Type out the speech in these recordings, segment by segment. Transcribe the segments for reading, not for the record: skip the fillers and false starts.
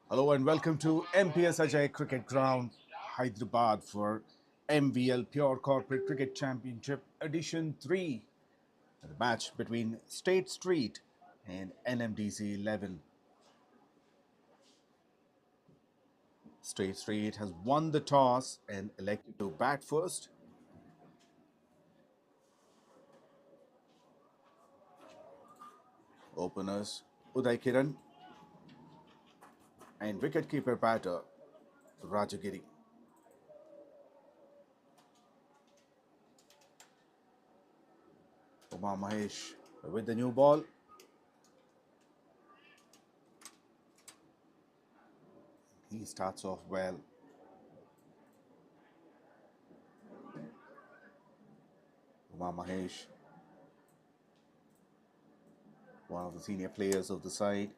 Hello and welcome to MVL Cricket Ground, Hyderabad for MVL Pure Corporate Cricket Championship Edition 3. The match between State Street and NMDCXI. State Street has won the toss and elected to bat first. Openers 𝗀𝗃𝗃𝗃 and wicket-keeper batter Rajagiri. 𝗃𝗏𝗃𝗃 with the new ball. He starts off well. 𝗃𝗏𝗃𝗃, one of the senior players of the side,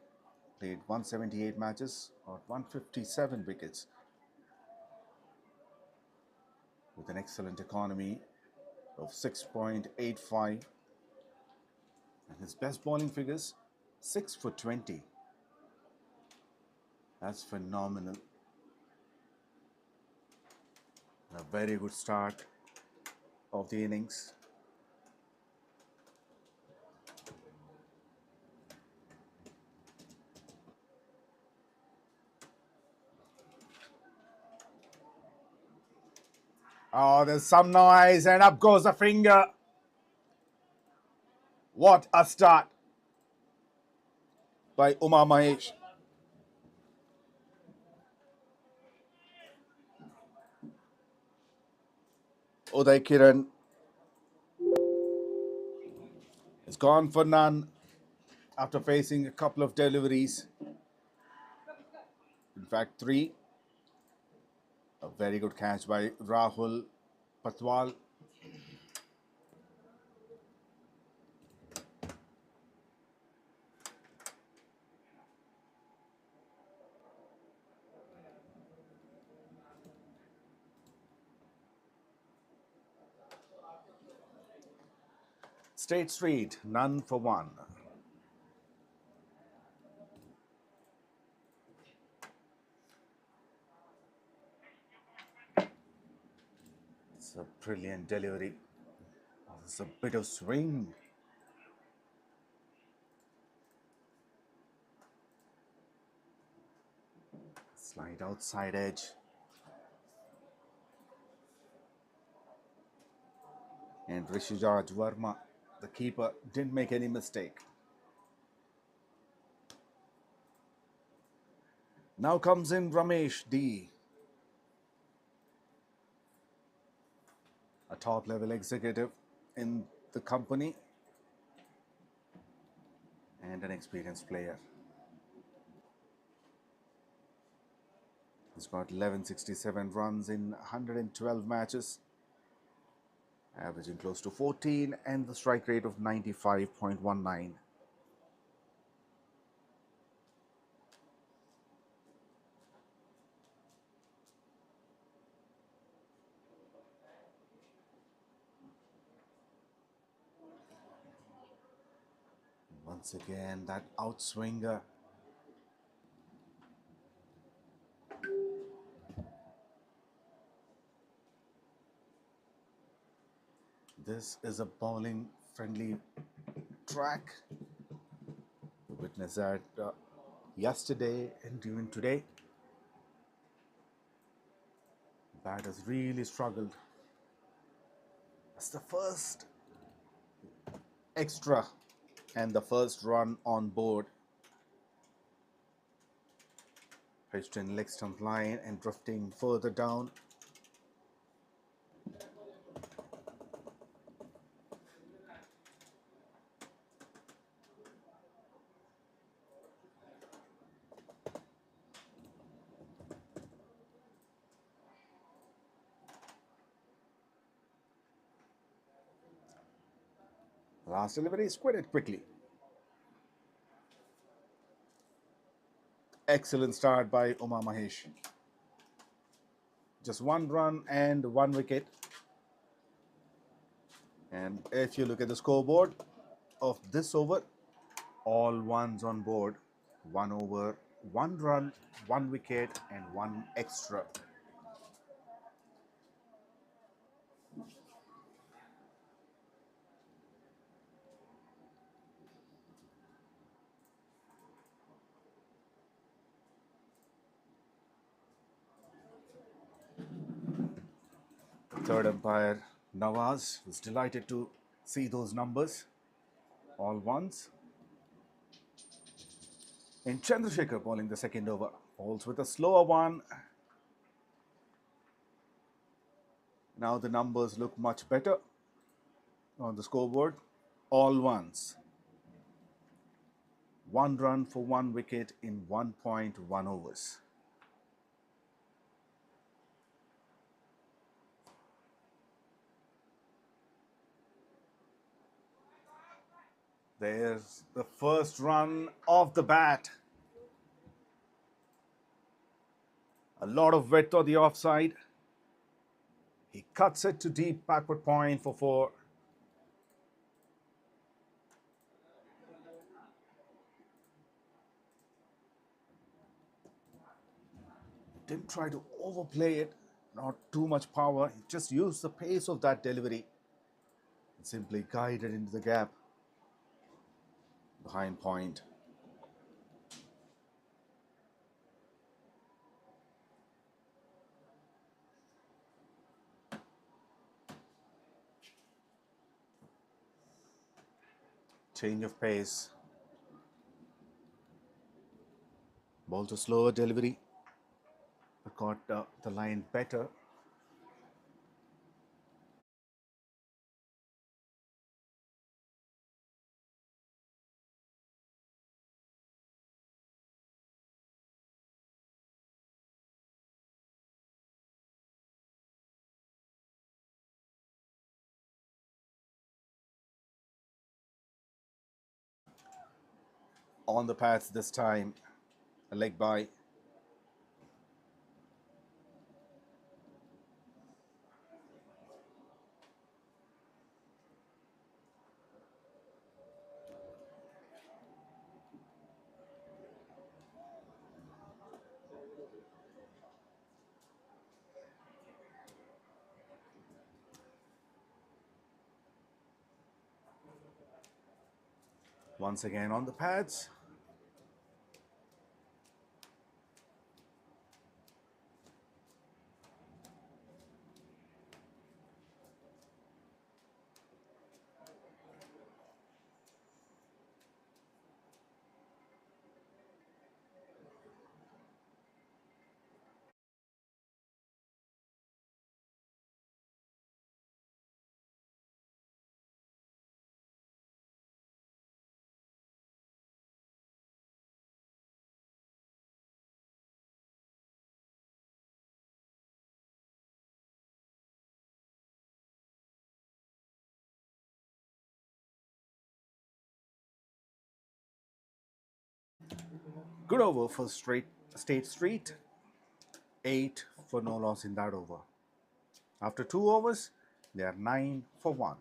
played 178 matches or 157 wickets with an excellent economy of 6.85 and his best bowling figures 6 for 20. That's phenomenal. A very good start of the innings. Oh, there's some noise and up goes the finger. What a start by 𝗃𝗏𝗃𝗃. 𝗀𝗃𝗃𝗃 is gone for none after facing a couple of deliveries. In fact, 3. A very good catch by 𝗍𝗏𝗃𝗏. State Street, none for 1. It's a brilliant delivery. There's a bit of swing. Slide outside edge. And Rishiraj Verma, the keeper, didn't make any mistake. Now comes in Ramesh D, a top-level executive in the company and an experienced player. He's got 1167 runs in 112 matches, averaging close to 14 and the strike rate of 95.19. Once again, that outswinger. This is a bowling-friendly track. We witnessed that yesterday and even today. The bat has really struggled. It's the first extra and the first run on board. Pitched in leg stump line and drifting further down. Last delivery is quitted quickly. Excellent start by 𝗃𝗏𝗃𝗃. Just 1 run and 1 wicket. And if you look at the scoreboard of this over, all ones on board. 1 over, 1 run, 1 wicket, and 1 extra. The third umpire, Nawaz, was delighted to see those numbers, all ones. And Chandrasekhar bowling the second over, bowls with a slower one. Now the numbers look much better on the scoreboard. All ones. 1 run for 1 wicket in 1.1 overs. There's the first run of the bat. A lot of width on the offside. He cuts it to deep backward point for 4. Didn't try to overplay it, not too much power. He just used the pace of that delivery and simply guided into the gap behind point. Change of pace. Ball to slower delivery, but caught the line better. On the pads this time, a leg by. Once again on the pads. Good over for State Street. 8 for no loss in that over. After 2 overs, they are 9 for 1.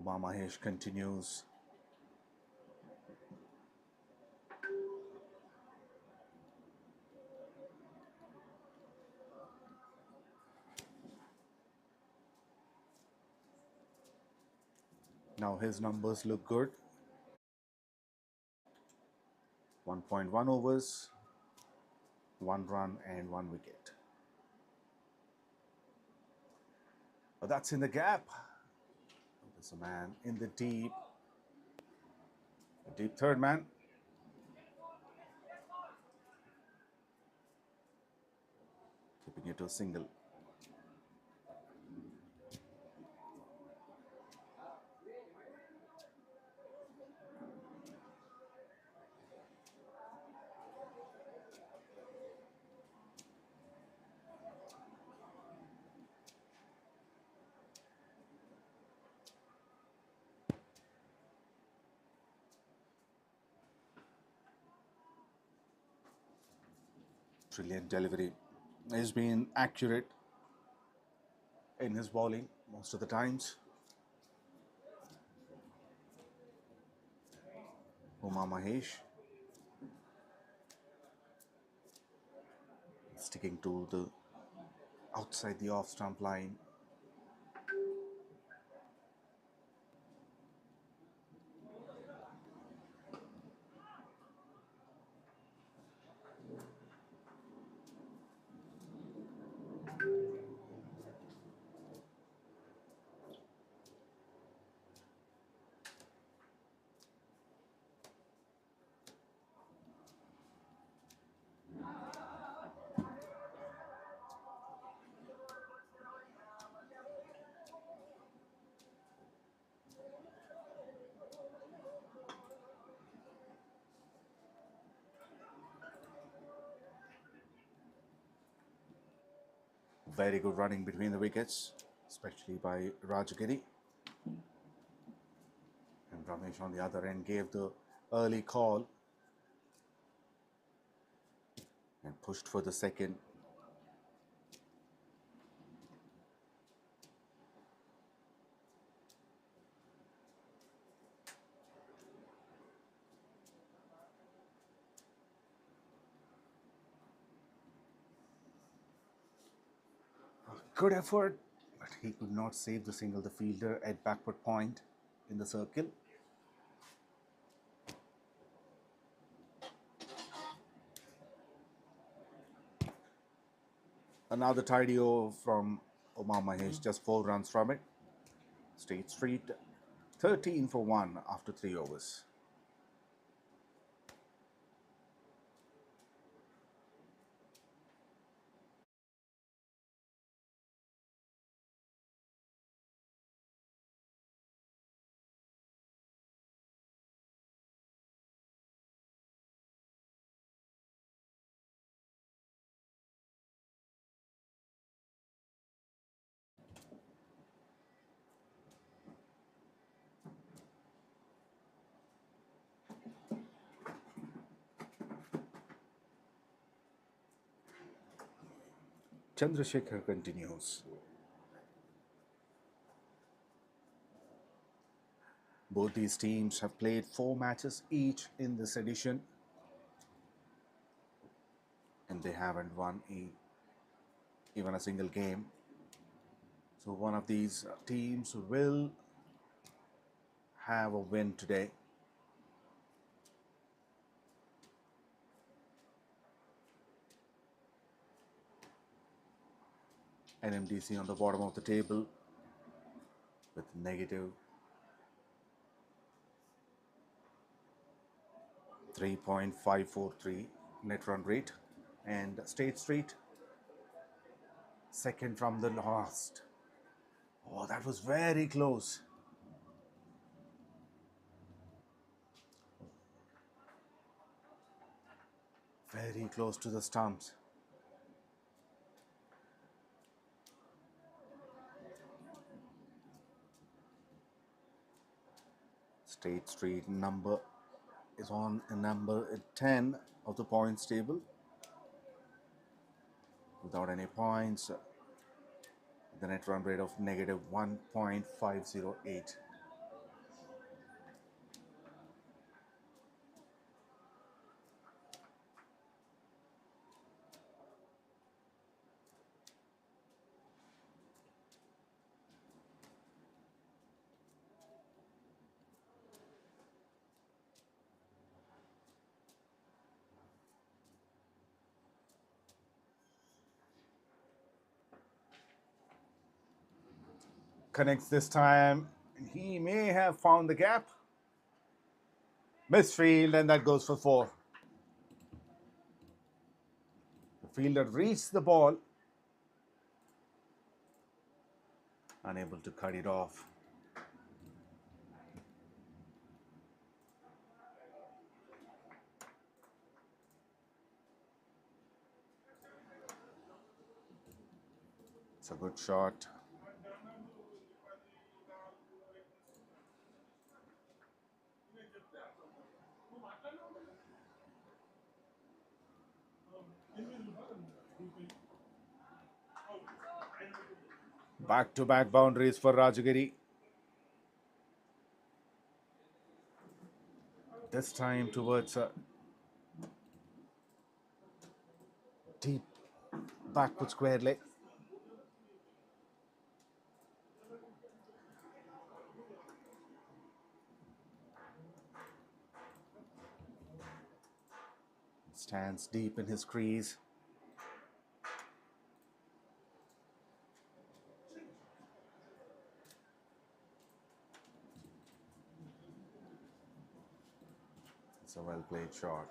𝗵𝗵𝗃𝗃 continues. Now his numbers look good. 1.1 overs, 1 run and 1 wicket. But that's in the gap. There's a man in the deep third man. Keeping it to a single. Brilliant delivery. He's been accurate in his bowling most of the times. 𝗻𝗂𝗃𝗃 sticking to the outside the off stump line. Very good running between the wickets, especially by Rajagiri. And Ramesh on the other end gave the early call and pushed for the second. Good effort, but he could not save the single. The fielder at backward point in the circle. Another tidy over from 𝗻𝗂𝗃𝗃, just 4 runs from it. State Street 13 for 1 after 3 overs. Chandrasekhar continues. Both these teams have played 4 matches each in this edition, and they haven't won even a single game. So one of these teams will have a win today. NMDC on the bottom of the table with negative 3.543 net run rate, and State Street second from the last. Oh, that was very close. Very close to the stumps. State Street number is on number 10 of the points table without any points. The net run rate of negative 1.508. Connects this time. He may have found the gap. Misfield, and that goes for 4. The fielder reached the ball, unable to cut it off. It's a good shot. Back-to-back boundaries for Rajagiri. This time towards a deep backward square leg. Stands deep in his crease. It's a well-played shot.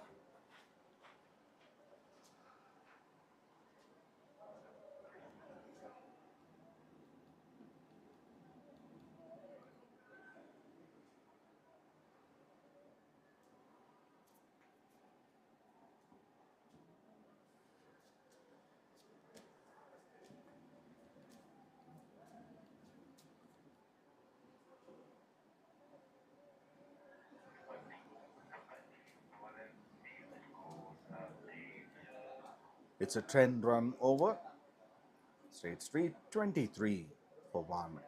It's a 10-run over. State Street 23 for 1.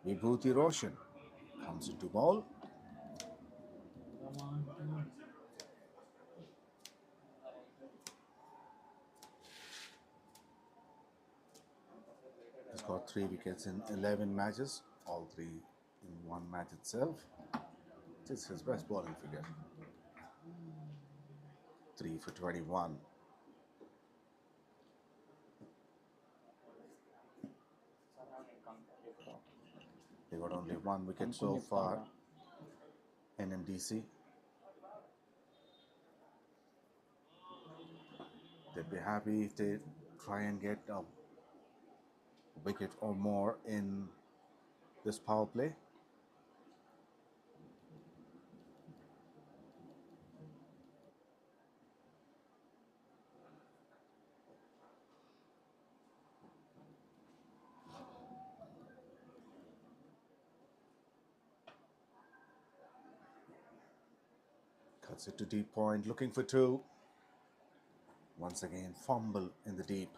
Vibhuti Roshan comes into ball. He's got 3 wickets in 11 matches, all 3 in one match itself. This is his best bowling figure. 3 for 21. They got only 1 wicket so far. NMDC. They'd be happy if they try and get a wicket or more in this power play. Cuts it to deep point, looking for 2. Once again, fumble in the deep.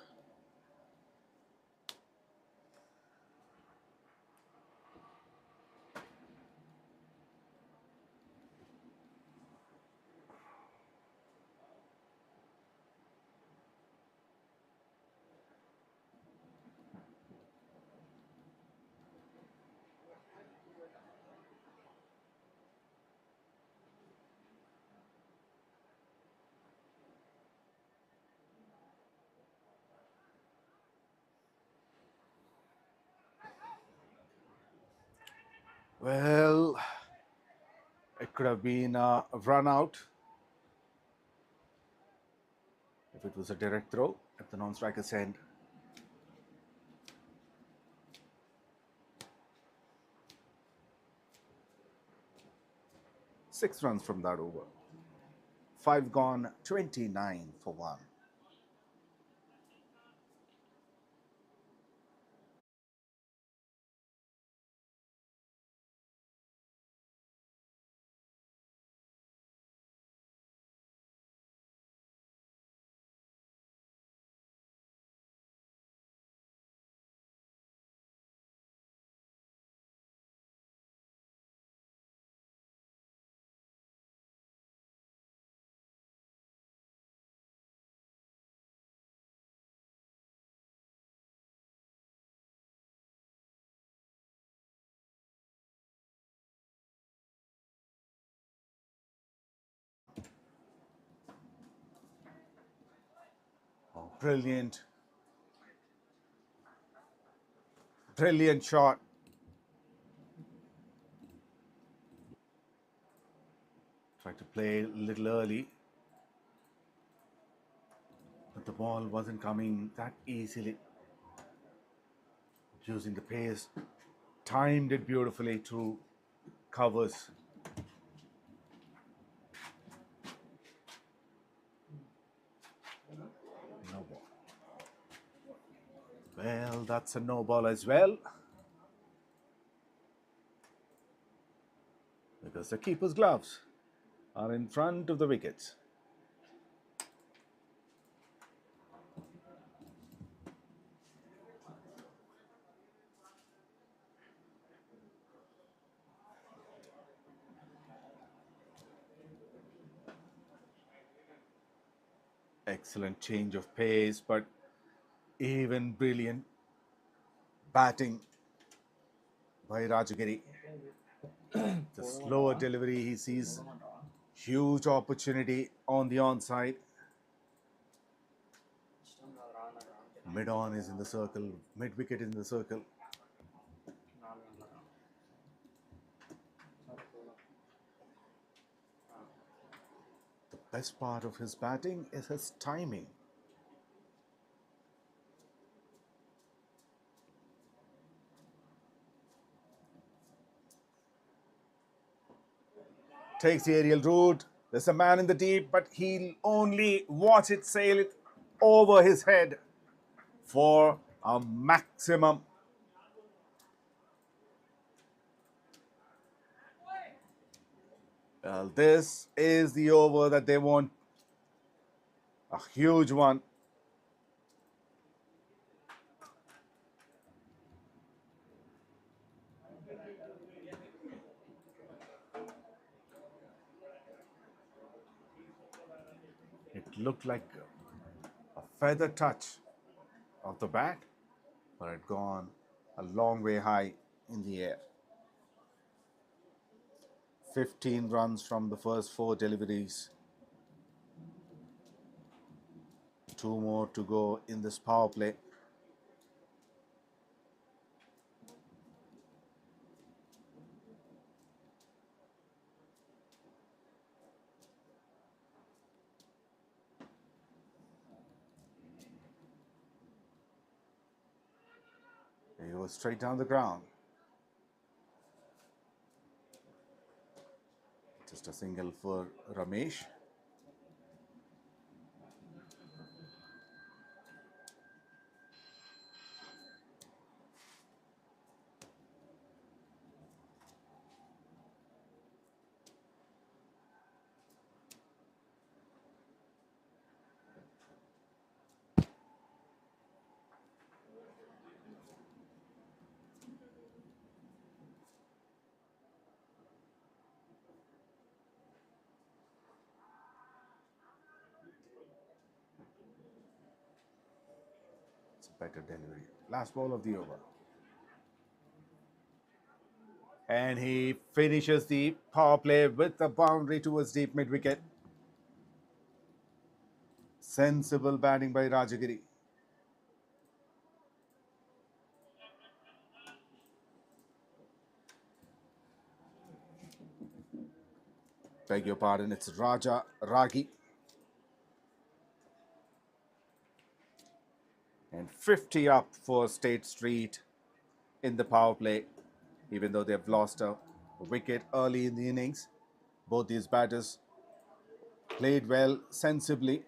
Well, it could have been a run out if it was a direct throw at the non-striker's end. Six runs from that over. 5 gone, 29 for 1. Brilliant. Brilliant shot. Tried to play a little early, but the ball wasn't coming that easily. Using the pace, timed it beautifully to covers. No ball. Well, that's a no ball as well, because the keeper's gloves are in front of the wickets. Excellent change of pace, but even brilliant batting by Rajagiri. The slower delivery, he sees huge opportunity on the onside. Mid-on is in the circle, mid-wicket is in the circle. The best part of his batting is his timing. Takes the aerial route. There's a man in the deep, but he'll only watch it sail it over his head for a maximum. Well, this is the over that they want. A huge one. It looked like a feather touch of the bat, but it had gone a long way high in the air. 15 runs from the first 4 deliveries. 2 more to go in this power play. He goes straight down the ground. Just a single for Ramesh. Better delivery. Last ball of the over. And he finishes the power play with a boundary towards deep mid-wicket. Sensible batting by Rajagiri. Beg your pardon, it's Raja Ragi. And 50 up for State Street in the power play, even though they've lost a wicket early in the innings. Both these batters played well, sensibly,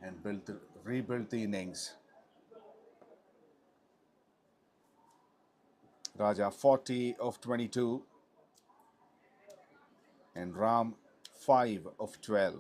and rebuilt the innings. Raja 40 of 22 and Ram 5 of 12.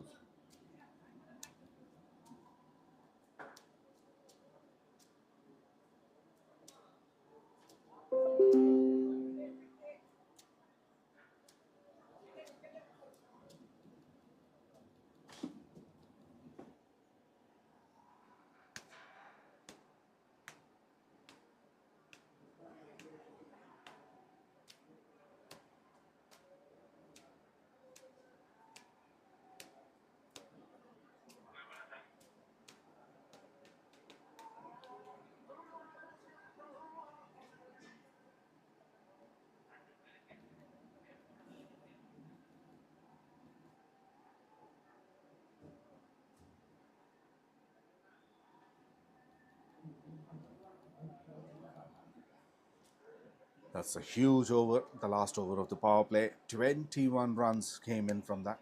That's a huge over, the last over of the power play. 21 runs came in from that.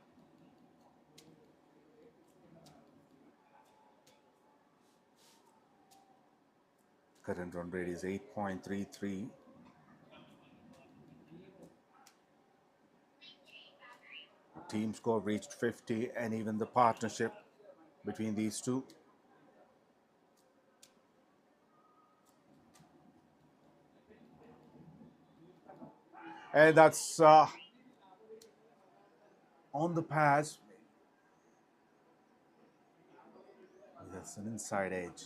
Current run rate is 8.33. The team score reached 50, and even the partnership between these two. And that's on the pass. That's an inside edge.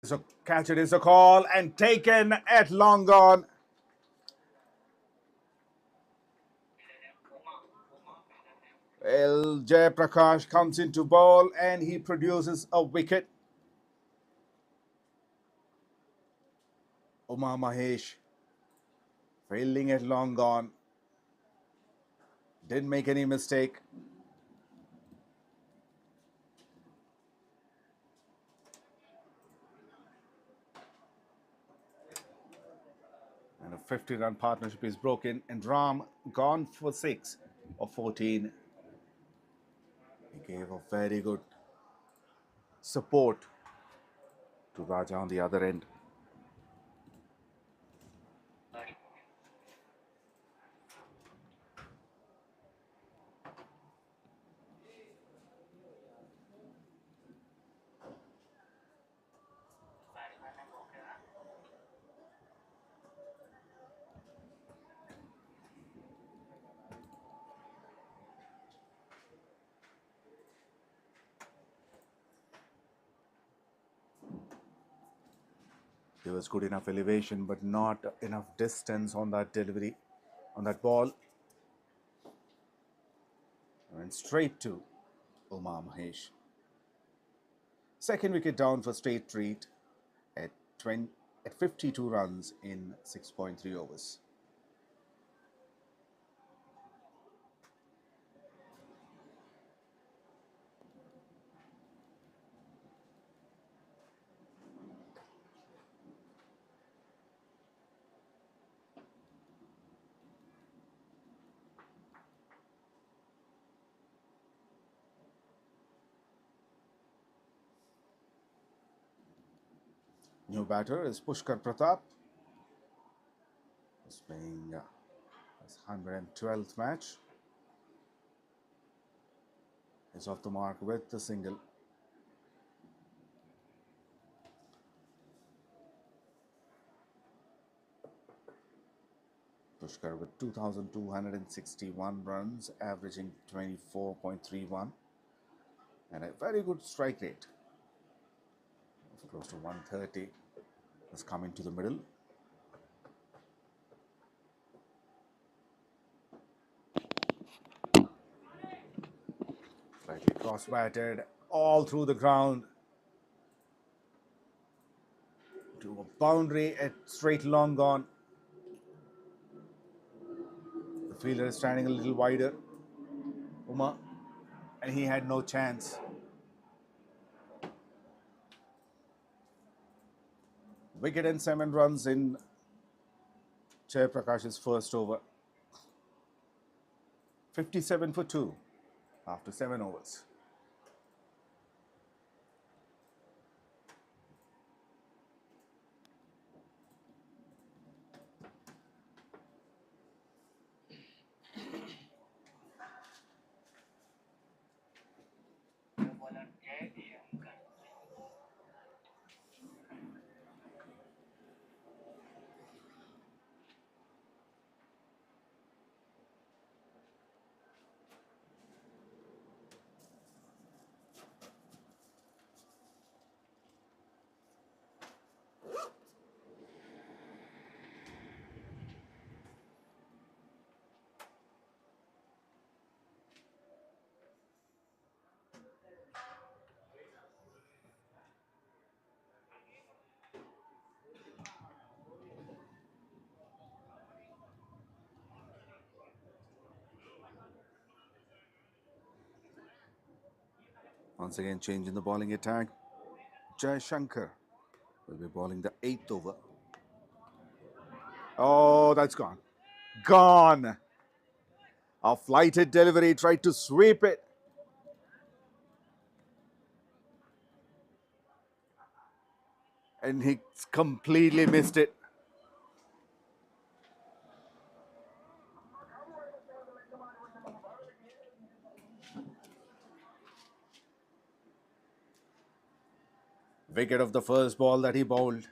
So catch it is a call and taken at long on. Well, Jayaprakash comes into ball and he produces a wicket. Uma Mahesh fielding at long on. Didn't make any mistake. And a 50-run partnership is broken, and Ram gone for 6 of 14. He gave a very good support to Raja on the other end. There was good enough elevation, but not enough distance on that delivery, on that ball. Went straight to Uma Mahesh. Second wicket down for State Street at 52 runs in 6.3 overs. New batter is Pushkar Pratap. He's playing his 112th match. He's off the mark with the single. Pushkar with 2,261 runs, averaging 24.31, and a very good strike rate of close to 130. Has come into the middle. Slightly cross-batted all through the ground. to a boundary at straight long gone. The fielder is standing a little wider, Uma, and he had no chance. Wicket and 7 runs in 𝗀𝗶𝗃𝗃's first over. 57 for 2 after 7 overs. Once again, change in the bowling attack. Jaishankar will be bowling the 8th over. Oh, that's gone. Gone. A flighted delivery, tried to sweep it. And he completely missed it. Wicket of the first ball that he bowled.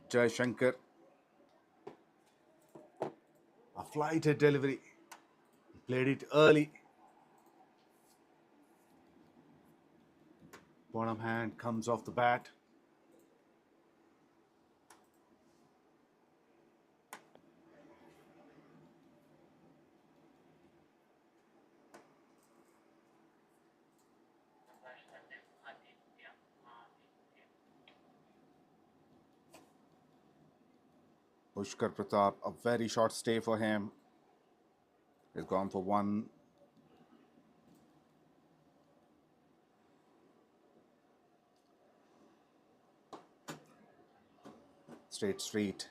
Jaishankar. A flighted delivery. He played it early. Bottom hand comes off the bat. 𝗙𝗃𝗃𝗃, a very short stay for him. He's gone for 1. State Street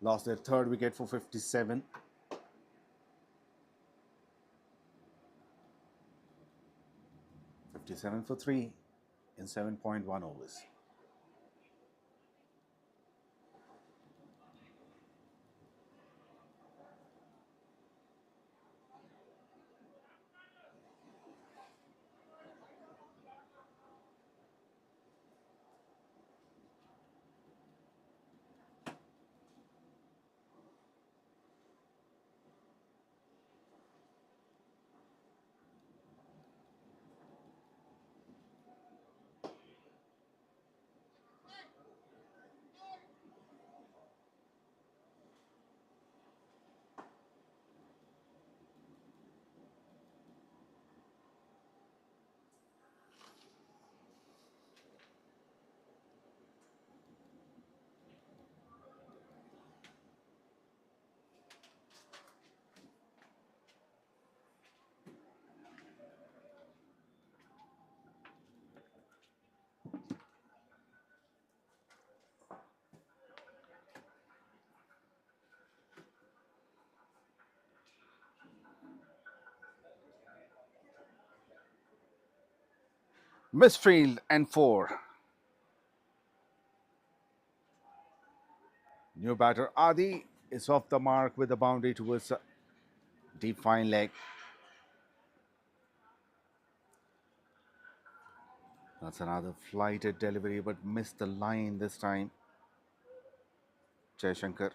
lost their 3rd wicket for 57. 𝗵𝗵𝗃𝗃 for 3 in 7.1 overs. Misfield and 4. New batter Adi is off the mark with a boundary towards a deep fine leg. That's another flighted delivery, but missed the line this time. Jaishankar.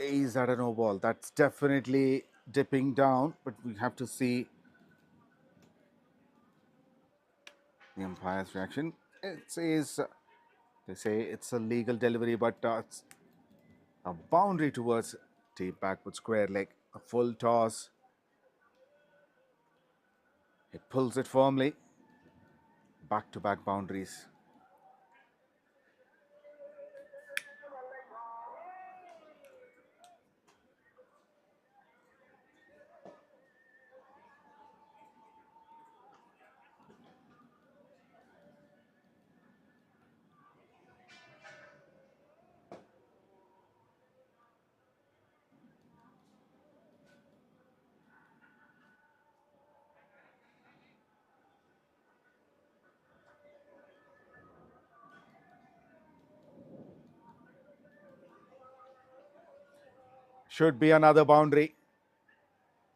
Is that a no ball? That's definitely dipping down, but we have to see the umpire's reaction. It says, they say it's a legal delivery, but it's a boundary towards deep backward square leg. A full toss. He pulls it firmly. Back-to-back boundaries. Should be another boundary.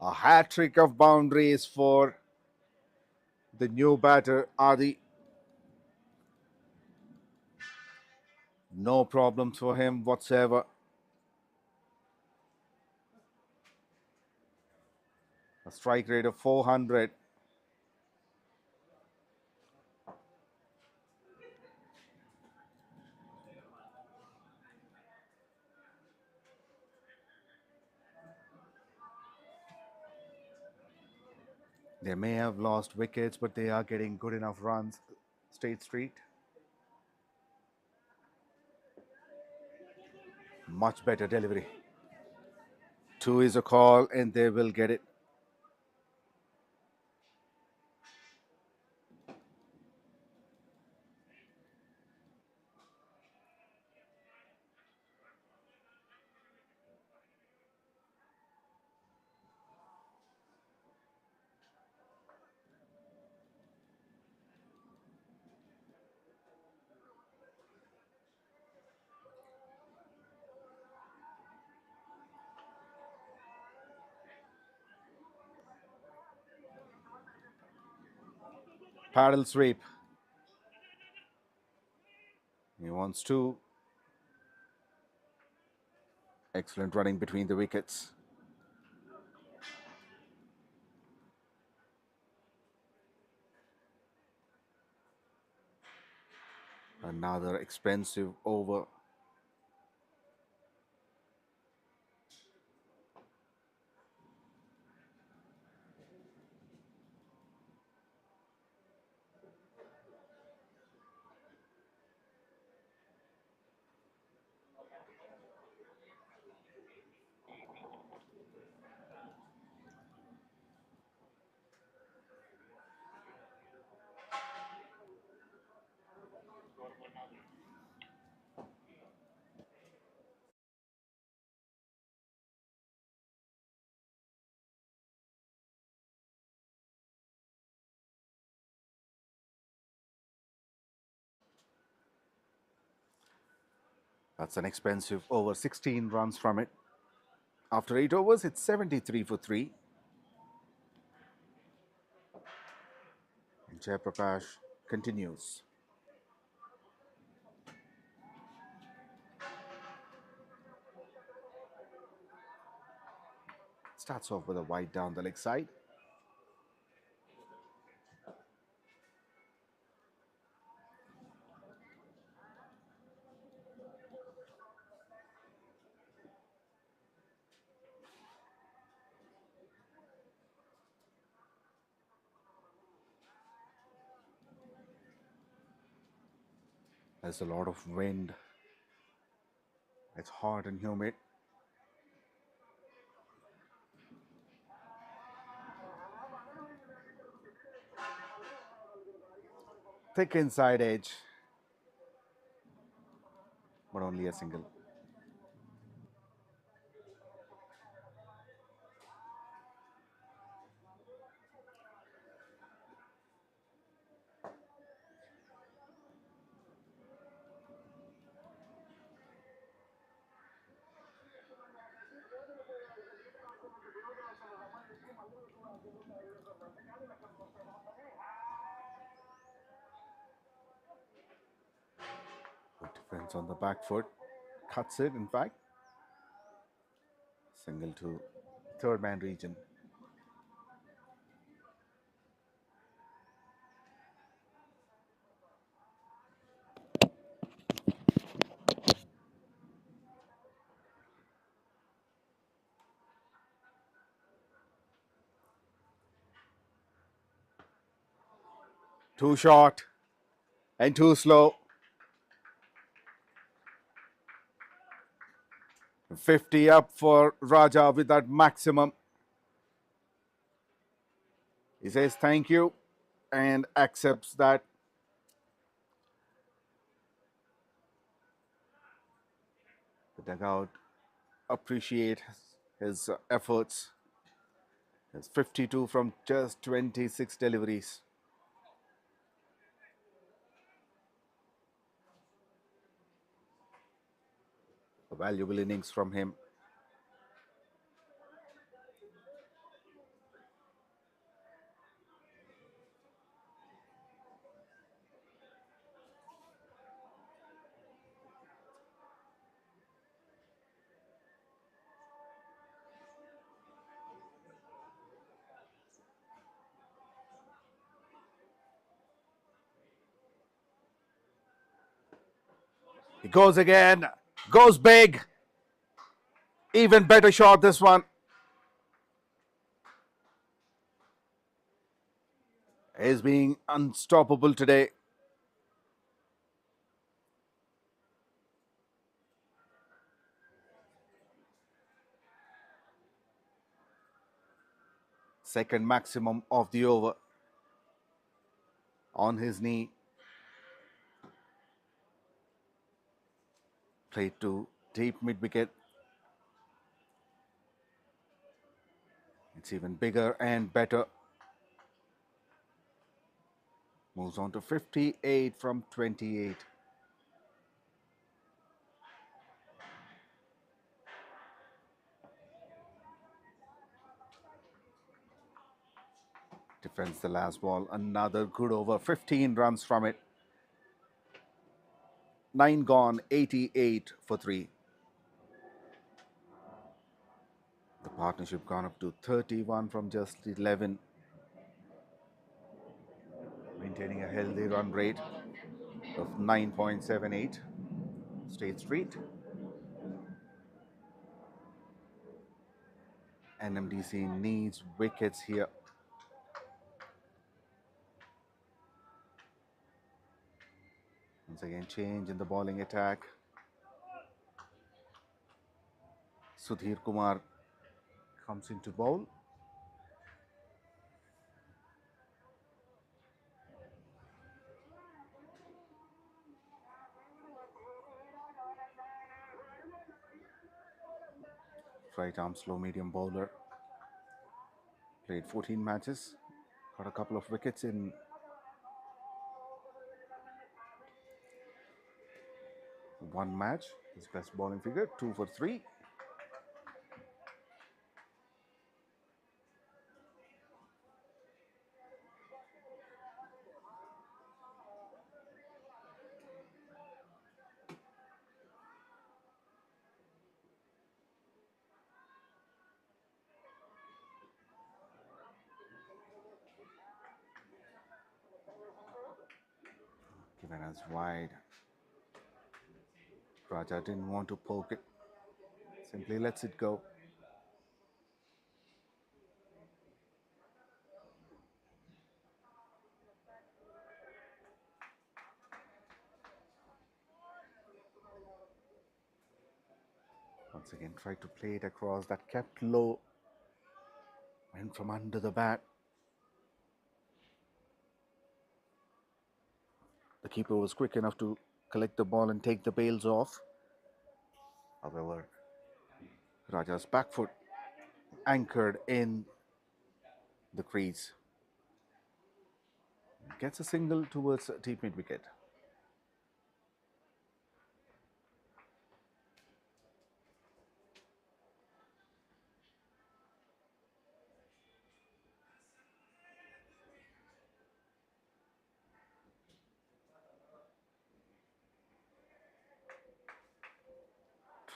A hat trick of boundaries for the new batter, Adi. No problems for him whatsoever. A strike rate of 400. They may have lost wickets, but they are getting good enough runs. State Street. Much better delivery. 2 is a call, and they will get it. Paddle sweep. He wants 2. Excellent running between the wickets. Another expensive over. That's an expensive over. 16 runs from it. After 8 overs, it's 73 for 3. And Jayaprakash continues. Starts off with a wide down the leg side. There's a lot of wind. It's hot and humid. Thick inside edge, but only a single. Good defense on the back foot. Cuts it, in fact. Single to third man region. Too short and too slow. 50 up for Raja with that maximum. He says thank you and accepts that. The dugout appreciate his efforts. It's 52 from just 26 deliveries. A valuable innings from him. He goes again, goes big. Even better shot this one. He's being unstoppable today. Second maximum of the over. On his knee. Played to deep mid-wicket. It's even bigger and better. Moves on to 58 from 28. Defends the last ball. Another good over. 15 runs from it. 9 gone, 88 for 3. The partnership gone up to 31 from just 11. Maintaining a healthy run rate of 9.78. State Street. NMDC needs wickets here. Once again, change in the bowling attack. Sudhir Kumar comes into bowl. Right arm slow medium bowler. Played 14 matches. Got a couple of wickets in one match. His best bowling figure, 2 for 3. Given as wide. Raja didn't want to poke it. Simply lets it go. Once again, tried to play it across. That kept low. Went from under the bat. The keeper was quick enough to collect the ball and take the bails off. However, Raja's back foot anchored in the crease. Gets a single towards deep mid-wicket.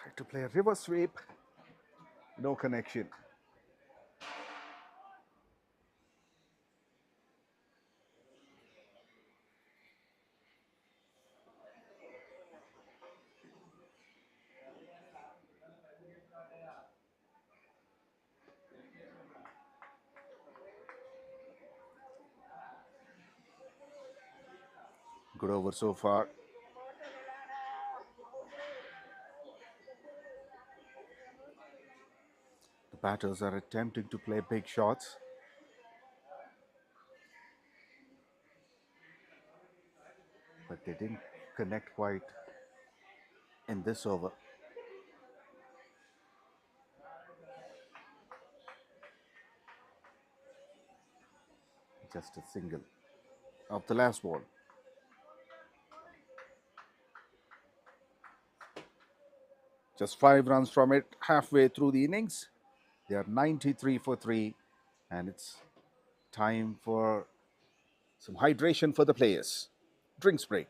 Tried to play a reverse sweep. No connection. Good over so far. The batters are attempting to play big shots. But they didn't connect quite in this over. Just a single of the last ball. Just 5 runs from it halfway through the innings. They are 93 for 3, and it's time for some hydration for the players. Drinks break.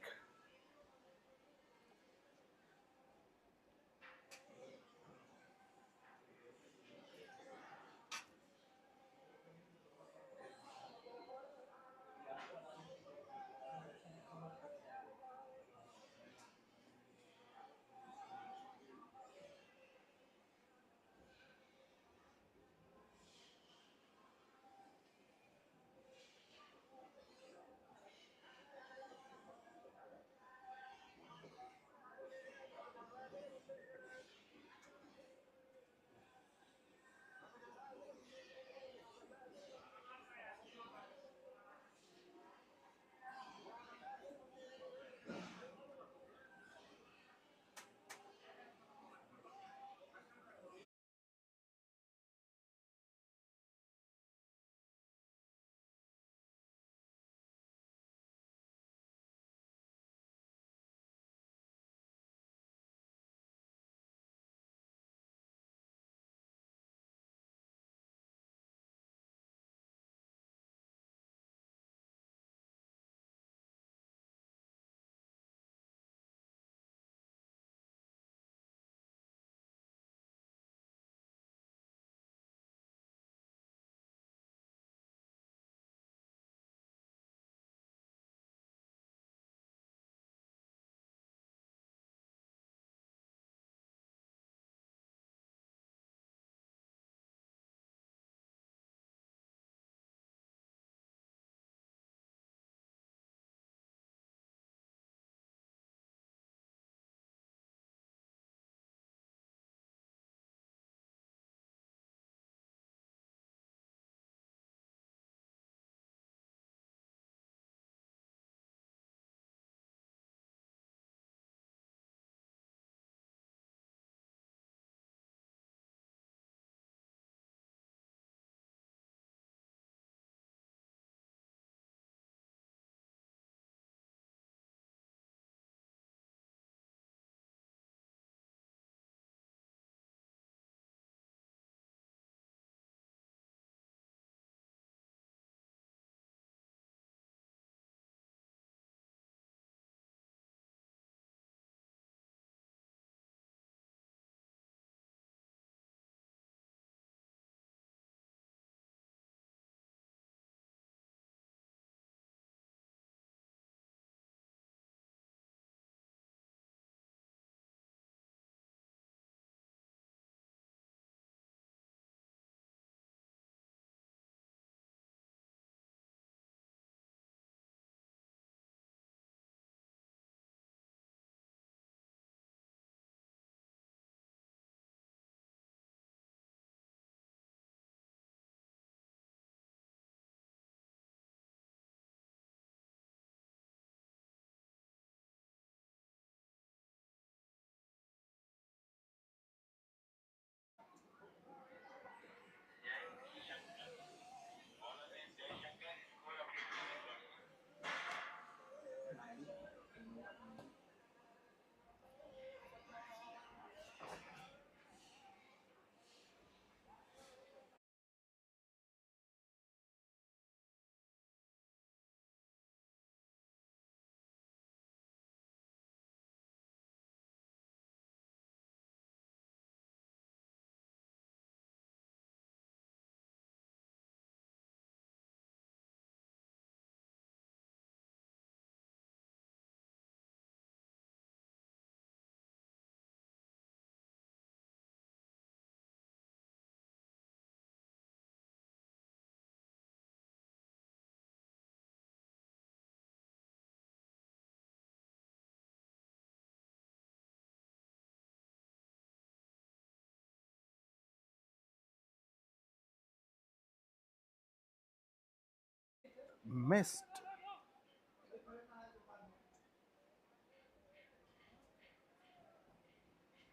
missed.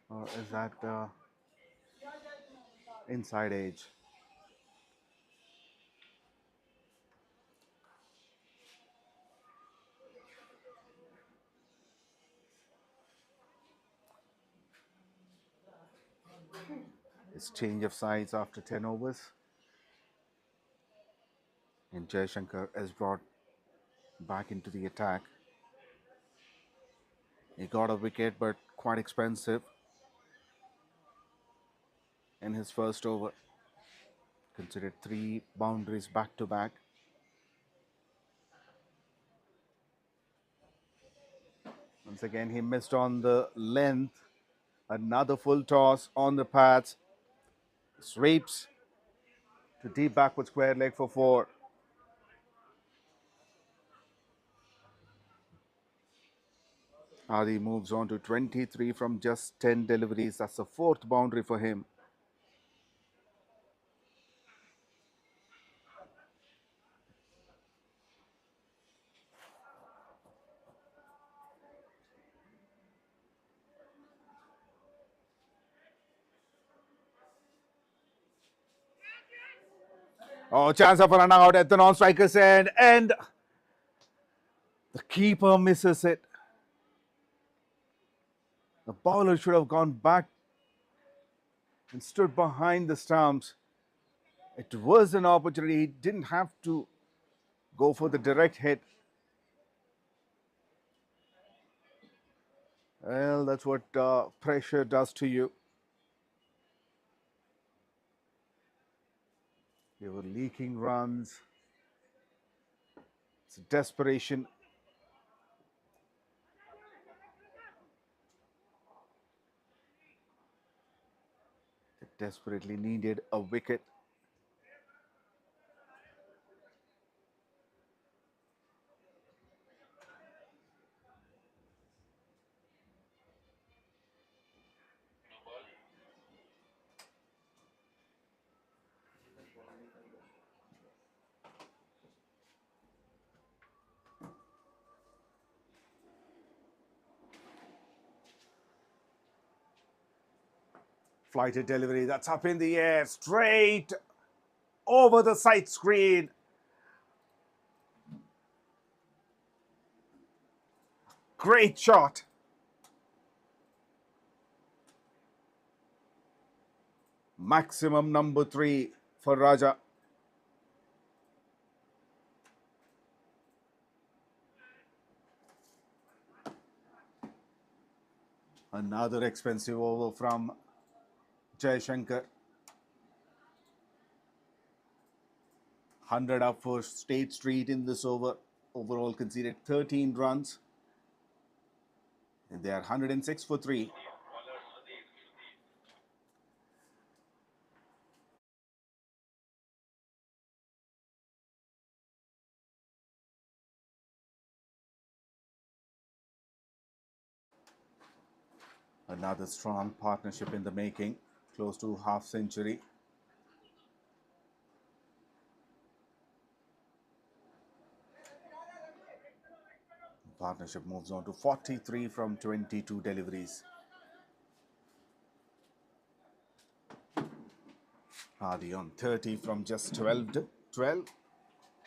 Or is that inside edge? It's change of sides after 10 overs. And Jaishankar is brought back into the attack. He got a wicket, but quite expensive in his first over. Considered 3 boundaries back to back. Once again, he missed on the length. Another full toss on the pads. Sweeps to deep backward square leg for 4. Adi moves on to 23 from just 10 deliveries. That's the 4th boundary for him. Oh, chance of a run out at the non-striker's end, and the keeper misses it. The bowler should have gone back and stood behind the stumps. It was an opportunity. He didn't have to go for the direct hit. Well, that's what pressure does to you. They were leaking runs. It's desperation. They desperately needed a wicket. Flighted delivery, that's up in the air, straight over the side screen. Great shot. Maximum number 3 for Raja. Another expensive over from Jaishankar. 100 up for State Street in this over. Overall conceded 13 runs. And they are 106 for 3. Another strong partnership in the making, close to half century. Partnership moves on to 43 from 22 deliveries. Adi on 30 from just 12,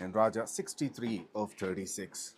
and Raja 63 of 36.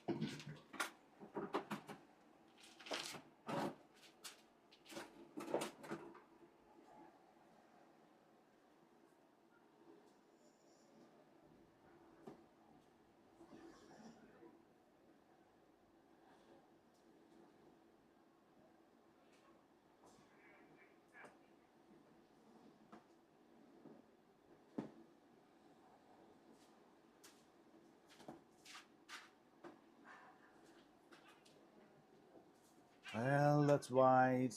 Well, that's wide.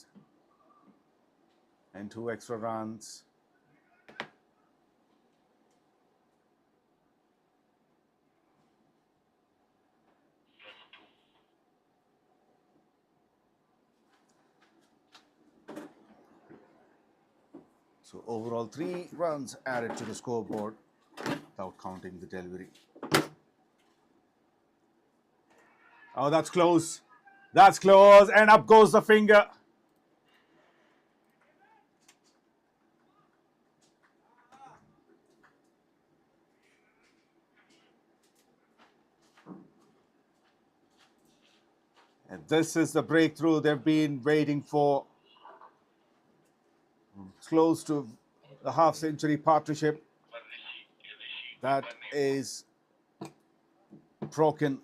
And 2 extra runs. So overall 3 runs added to the scoreboard without counting the delivery. Oh, that's close. That's close. And up goes the finger. And this is the breakthrough they've been waiting for. Close to the half-century partnership that is broken.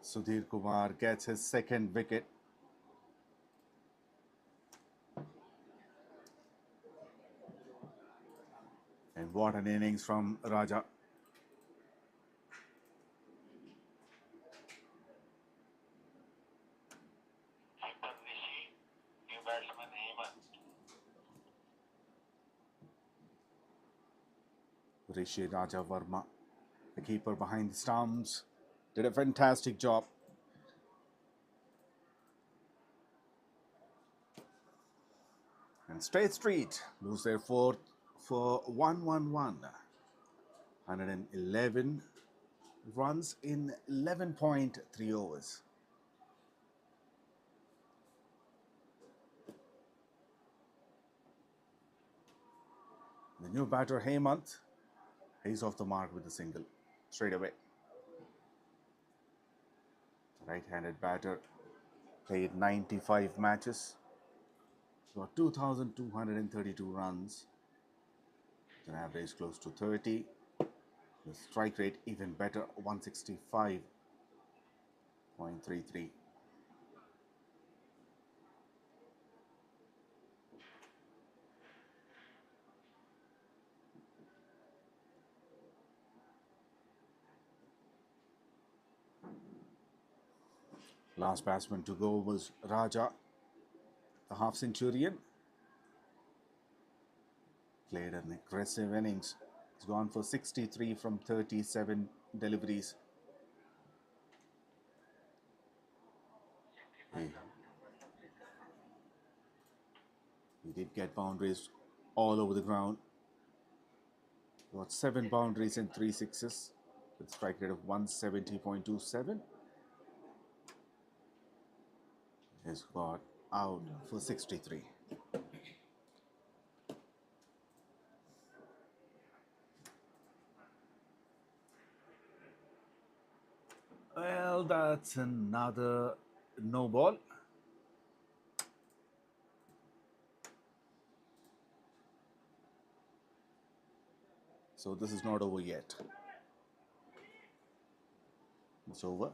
Sudhir Kumar gets his second wicket. And what an innings from Raja. Rishi Raja Verma, the keeper behind the stumps, did a fantastic job. And State Street lose their fourth for 1-1-1. 111 runs in 11.3 overs. The new batter Hemant, he's off the mark with a single straight away. Right-handed batter, played 95 matches, got 2,232 runs, an average close to 30. The strike rate even better, 165.33. Last batsman to go was Raja, the half-centurion. Played an aggressive innings. He's gone for 63 from 37 deliveries. He did get boundaries all over the ground. Got 7 boundaries and 3 sixes with a strike rate of 170.27. He's got out for 63. Well, that's another no ball. So this is not over yet. It's over.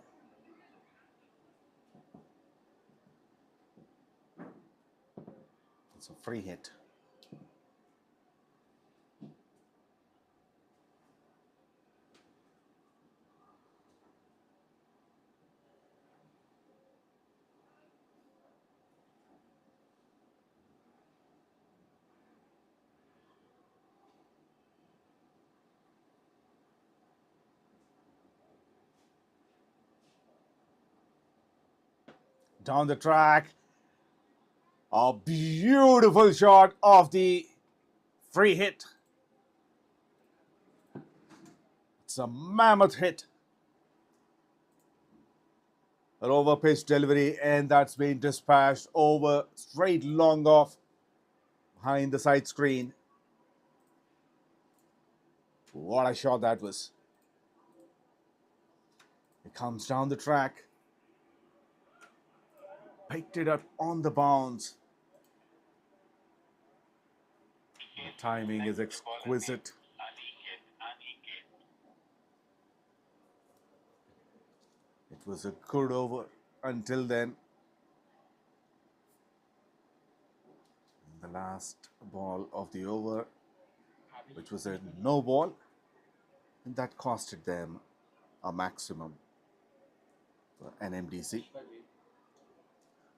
It's a free hit. Down the track. A beautiful shot of the free hit. It's a mammoth hit. An over-pitch delivery, and that's been dispatched over straight long off behind the side screen. What a shot that was. It comes down the track. Picked it up on the bounce. The timing is exquisite. It was a good over until then. The last ball of the over, which was a no ball, and that costed them a maximum for NMDC.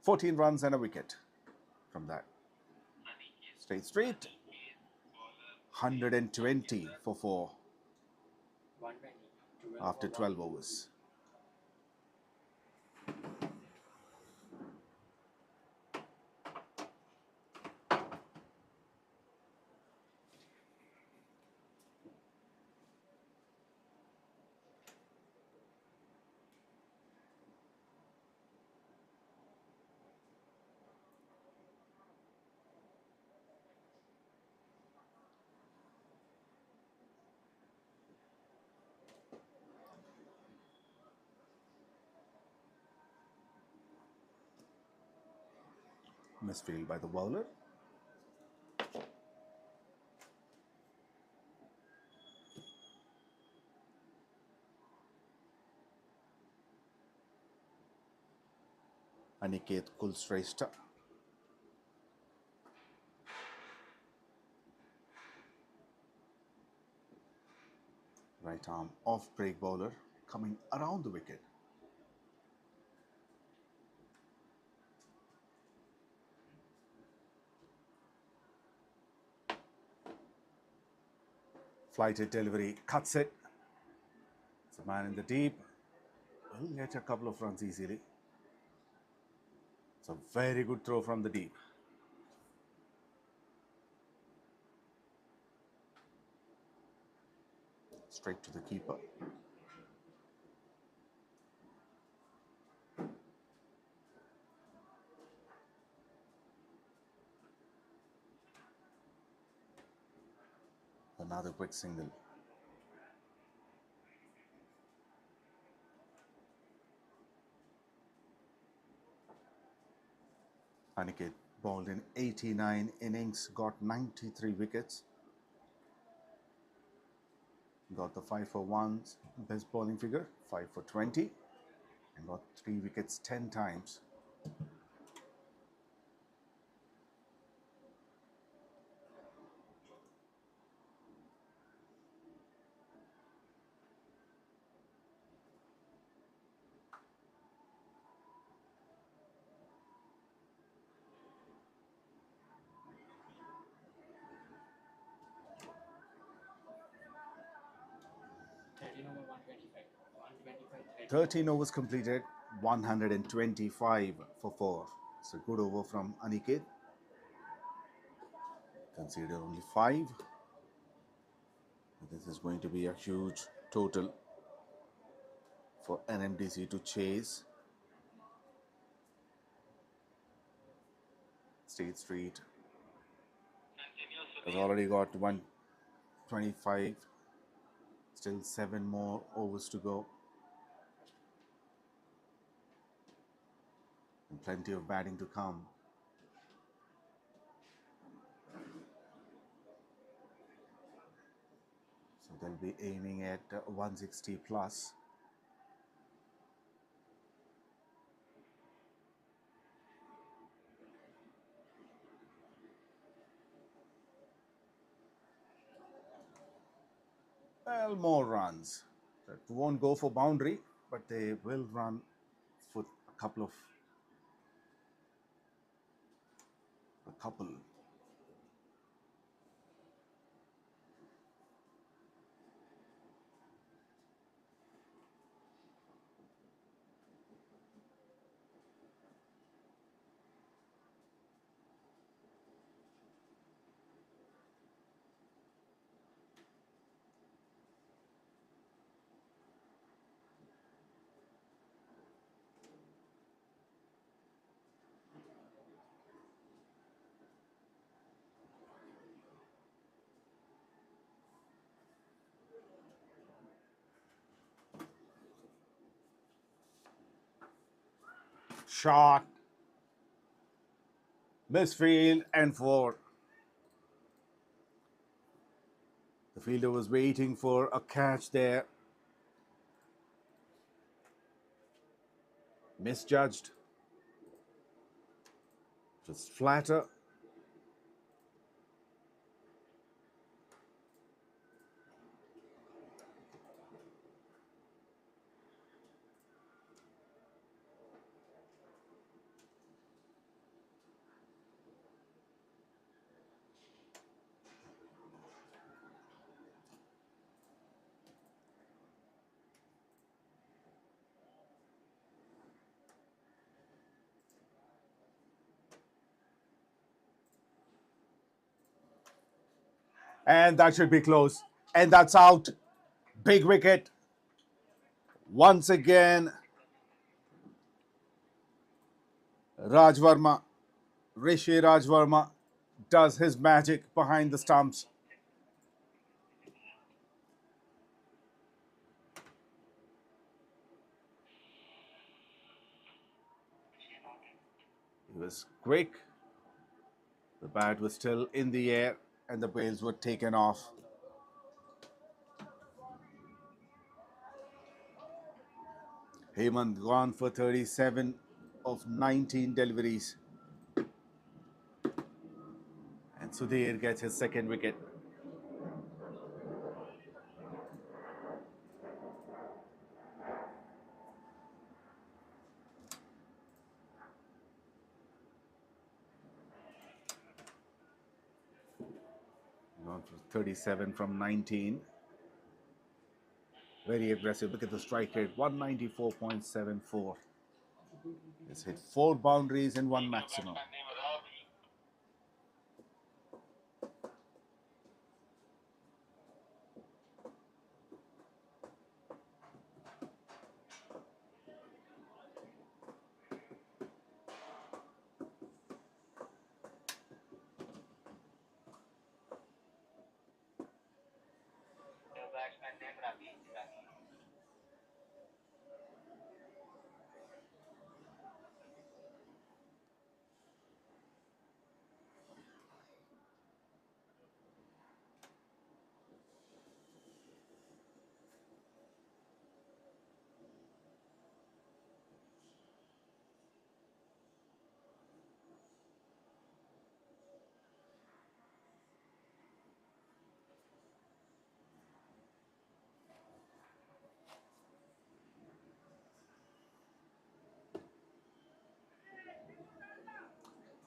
14 runs and a wicket from that. State Street, 120 for 4 after 12 overs. Misfield by the bowler. 𝗙𝗂𝗃𝗃𝗲𝗃. Right arm off break bowler coming around the wicket. Flighted delivery, cuts it. It's a man in the deep. Will get a couple of runs easily. It's a very good throw from the deep. Straight to the keeper. Another quick single. Aniket bowled in 89 innings, got 93 wickets. Got the 5 for 1's best bowling figure, 5 for 20, and got 3 wickets 10 times. Over 125. 13 overs completed, 125 for 4. It's a good over from Aniket. Conceded only 5. This is going to be a huge total for NMDC to chase. State Street has already got 125. Still 7 more overs to go. And plenty of batting to come. So they'll be aiming at 160 plus. Well, more runs. That won't go for boundary, but they will run for a couple. Shot. Misfield and 4. The fielder was waiting for a catch there. Misjudged. Just flatter. And that should be close. And that's out. Big wicket. Once again, Rishi Raj Verma does his magic behind the stumps. He was quick, The bat was still in the air and the bails were taken off. Hemant gone for 37 of 19 deliveries. And Sudhir gets his second wicket. Gone for 37 from 19. Very aggressive. Look at the strike rate, 194.74. He's hit 4 boundaries and 1 maximum.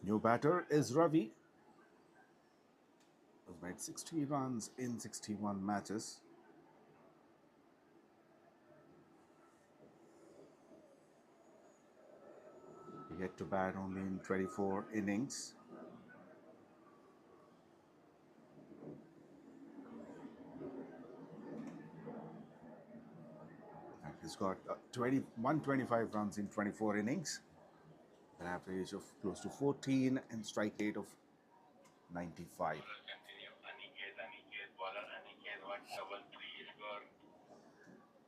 New batter is Ravi. Has made 60 runs in 61 matches. He yet to bat only in 24 innings. And he's got 125 runs in 24 innings. An average of close to 14 and strike rate of 95.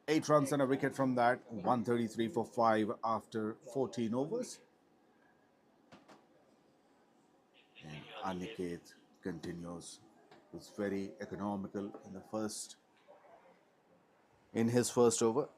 8 runs and a wicket from that, 133 for 5 after 14 overs. And 𝗪𝗪𝗃𝗲 continues. Was very economical in his first over.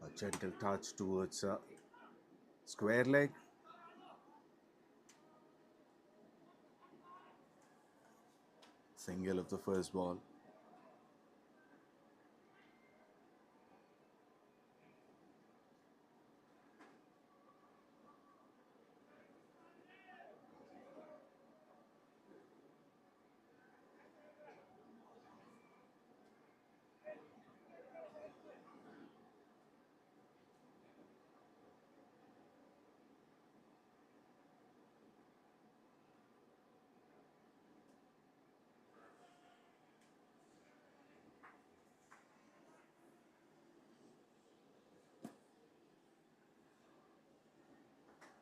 A gentle touch towards square leg. Single of the first ball.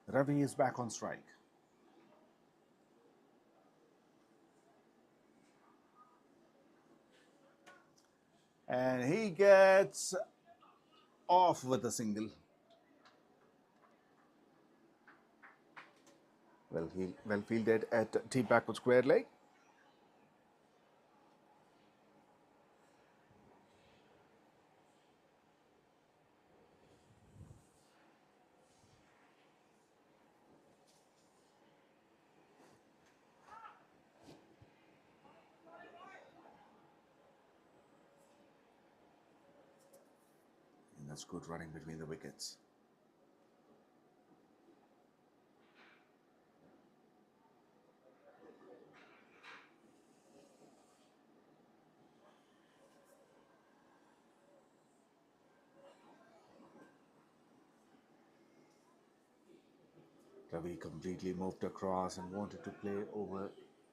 Ravi is back on strike. And he gets off with a single. Well fielded at deep backward square leg. And that's good running between the wickets. Ravi completely moved across and wanted to play over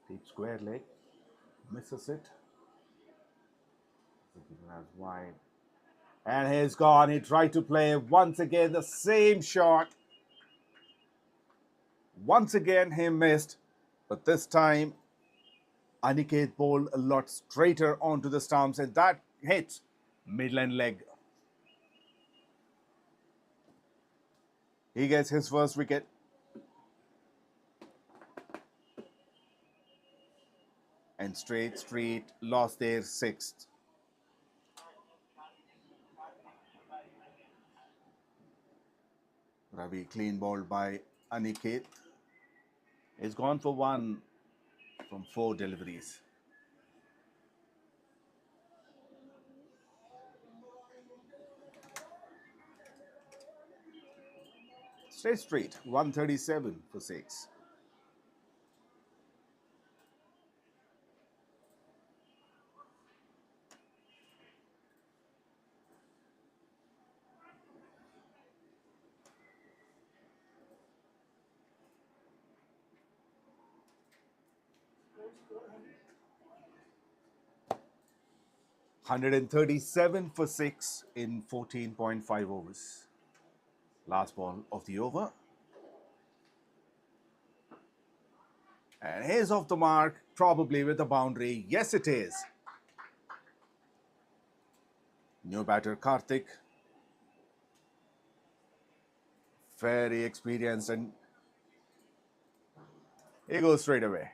deep square leg. Misses it. As wide. And he's gone. He tried to play once again the same shot. Once again he missed. But this time Aniket bowled a lot straighter onto the stumps and that hits midline leg. He gets his first wicket. And Straight Street lost their sixth. Ravi clean bowled by Aniket. He's gone for one from 4 deliveries. Straight Street 137 for 6. $137 for 6 in 14.5 overs. Last ball of the over. And he's off the mark, probably with a boundary. Yes, it is. New batter Karthik. Very experienced and he goes straight away.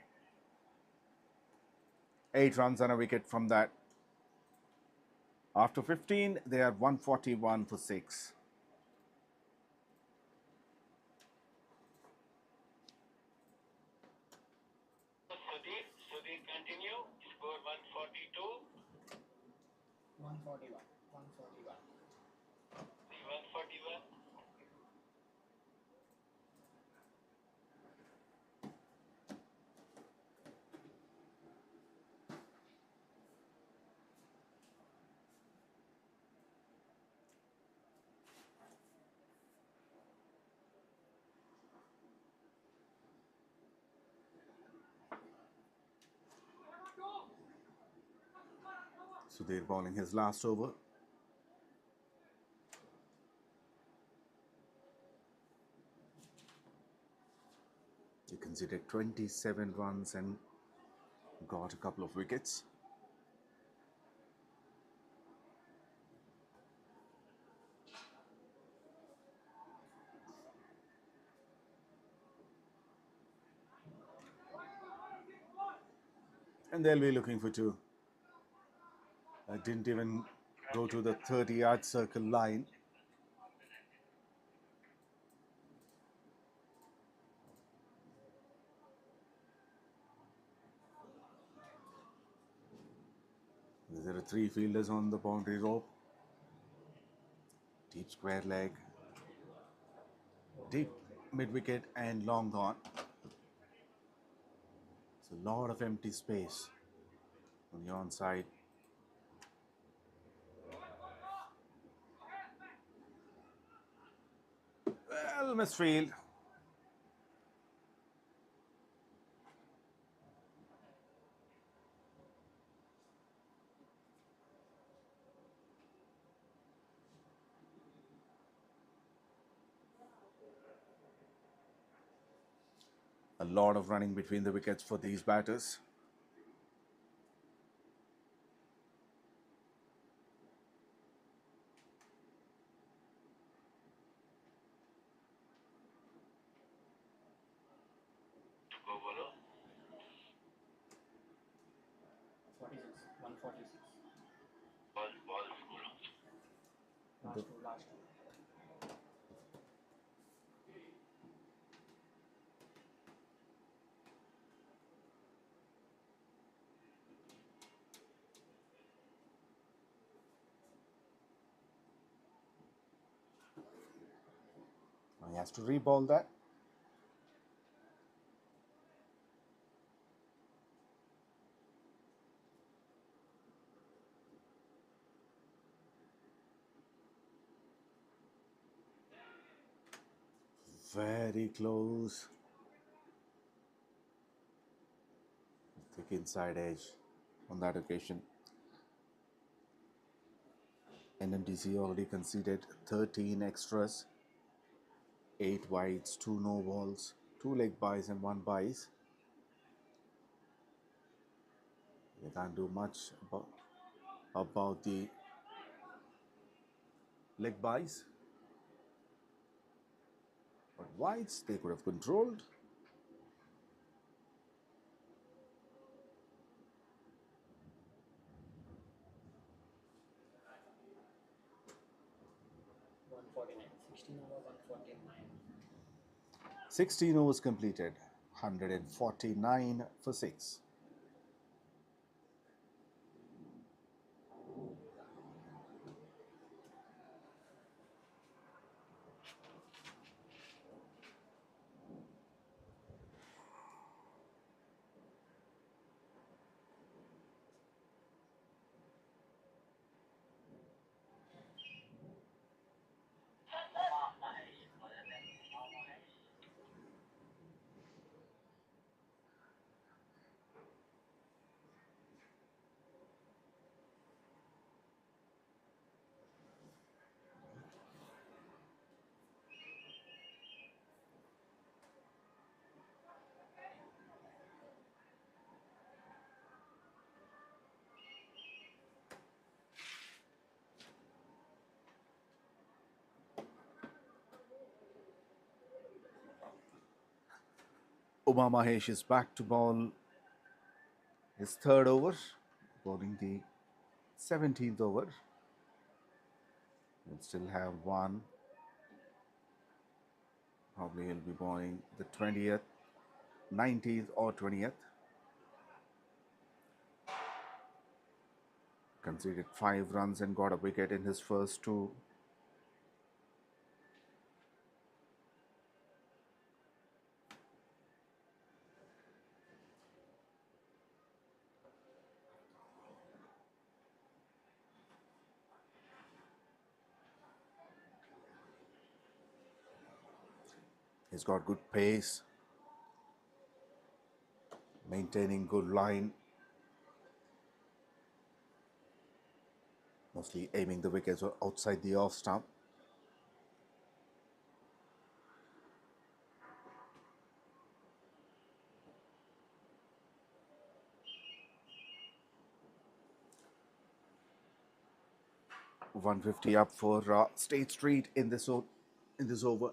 8 runs and a wicket from that. After 15, they are 141 for 6. Sudhir continue. Score 142. 141. 141. 141. Sudhir bowling his last over. He conceded 27 runs and got a couple of wickets. And they'll be looking for 2. I didn't even go to the 30-yard circle line. There are 3 fielders on the boundary rope. Deep square leg, deep mid-wicket and long gone. It's a lot of empty space on the onside. Well, misfield. A lot of running between the wickets for these batters. Go bolo. 46. 146. Ball bolo. Last two. He has to re-ball that. Very close. Thick inside edge on that occasion. NMDC already conceded 13 extras, 8 wides, 2 no balls, 2 leg byes and 1 byes. They can't do much about the leg byes. But wides they could have controlled. $149. 16 over 149. 16 overs completed, 149 for 6. 𝗬𝗵𝗃𝗃 is back to bowl his 3rd over, bowling the 17th over. He'll still have 1. Probably he'll be bowling the 20th, 19th or 20th. Conceded 5 runs and got a wicket in his first 2. He's got good pace, maintaining good line, mostly aiming the wickets outside the off stump. $150 up for State Street in this over.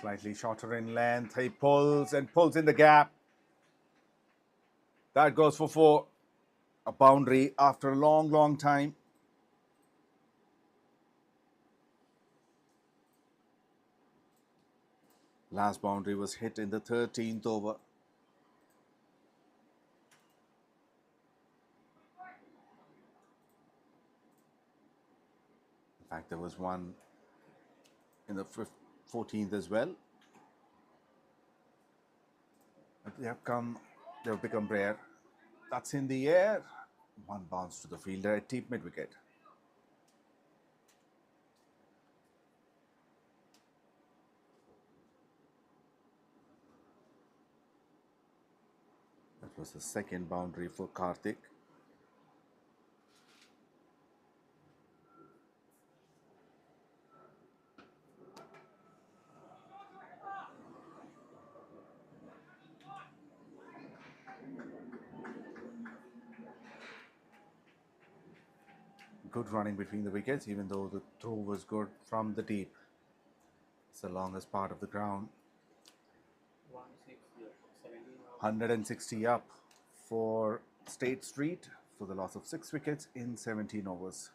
Slightly shorter in length. He pulls in the gap. That goes for 4. A boundary after a long time. Last boundary was hit in the 13th over. In fact, there was one in the 14th as well. But they've become rare. That's in the air. 1 bounce to the fielder at deep mid-wicket. That was the 2nd boundary for Karthik. Good running between the wickets, even though the throw was good from the deep. the longest part of the ground. 160, 17 over 160 up for State Street for the loss of 6 wickets in 17 overs.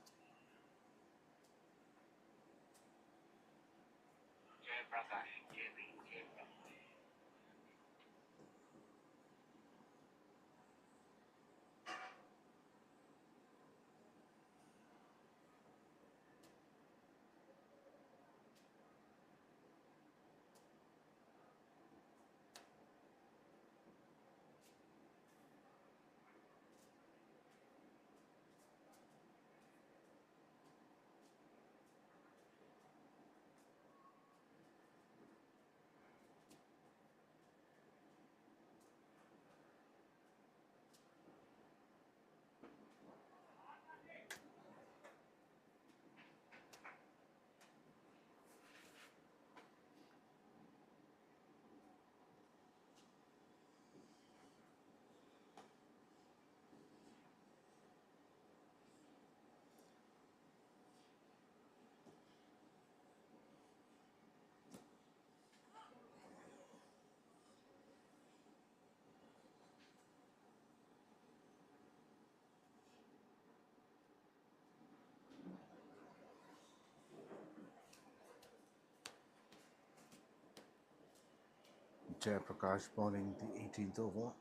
𝗀𝗶𝗃𝗃 bowling the 18th over.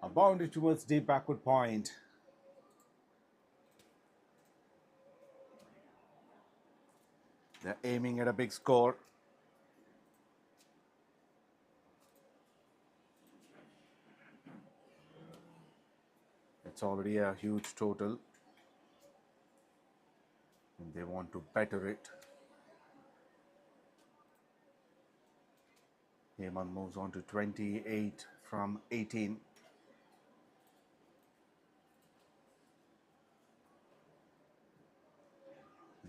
A boundary towards deep backward point. They're aiming at a big score. It's already a huge total, and they want to better it. Hemant moves on to 28 from 18.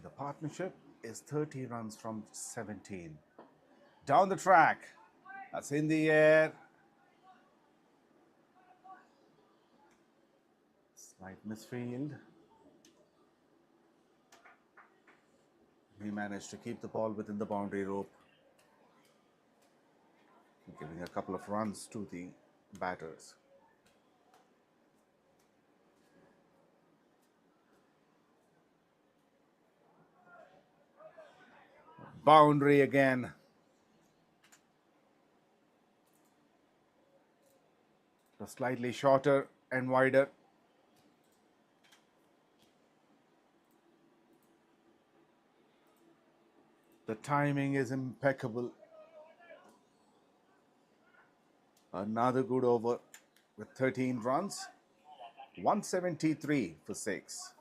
The partnership is 30 runs from 17. Down the track. That's in the air. Slight misfield. He managed to keep the ball within the boundary rope, giving a couple of runs to the batters. Boundary again. So slightly shorter and wider. The timing is impeccable. Another good over with 13 runs. 173 for 6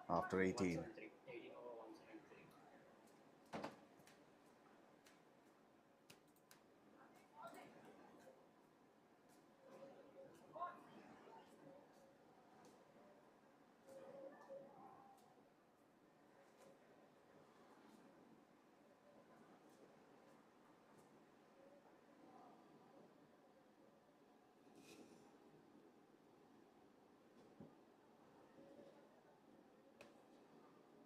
after 18. 173, 18 over 173.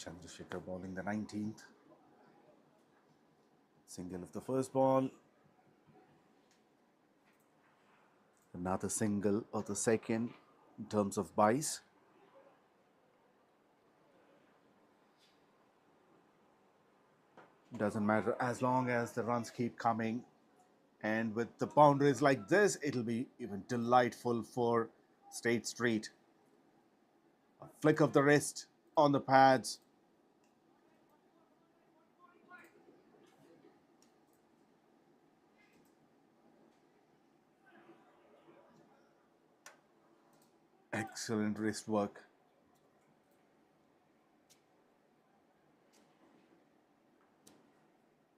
𝗃𝗃𝗃𝗃 bowling the 19th. Single of the first ball. Another single of the second in terms of buys. Doesn't matter as long as the runs keep coming. And with the boundaries like this, it'll be even delightful for State Street. A flick of the wrist on the pads. Excellent wrist work.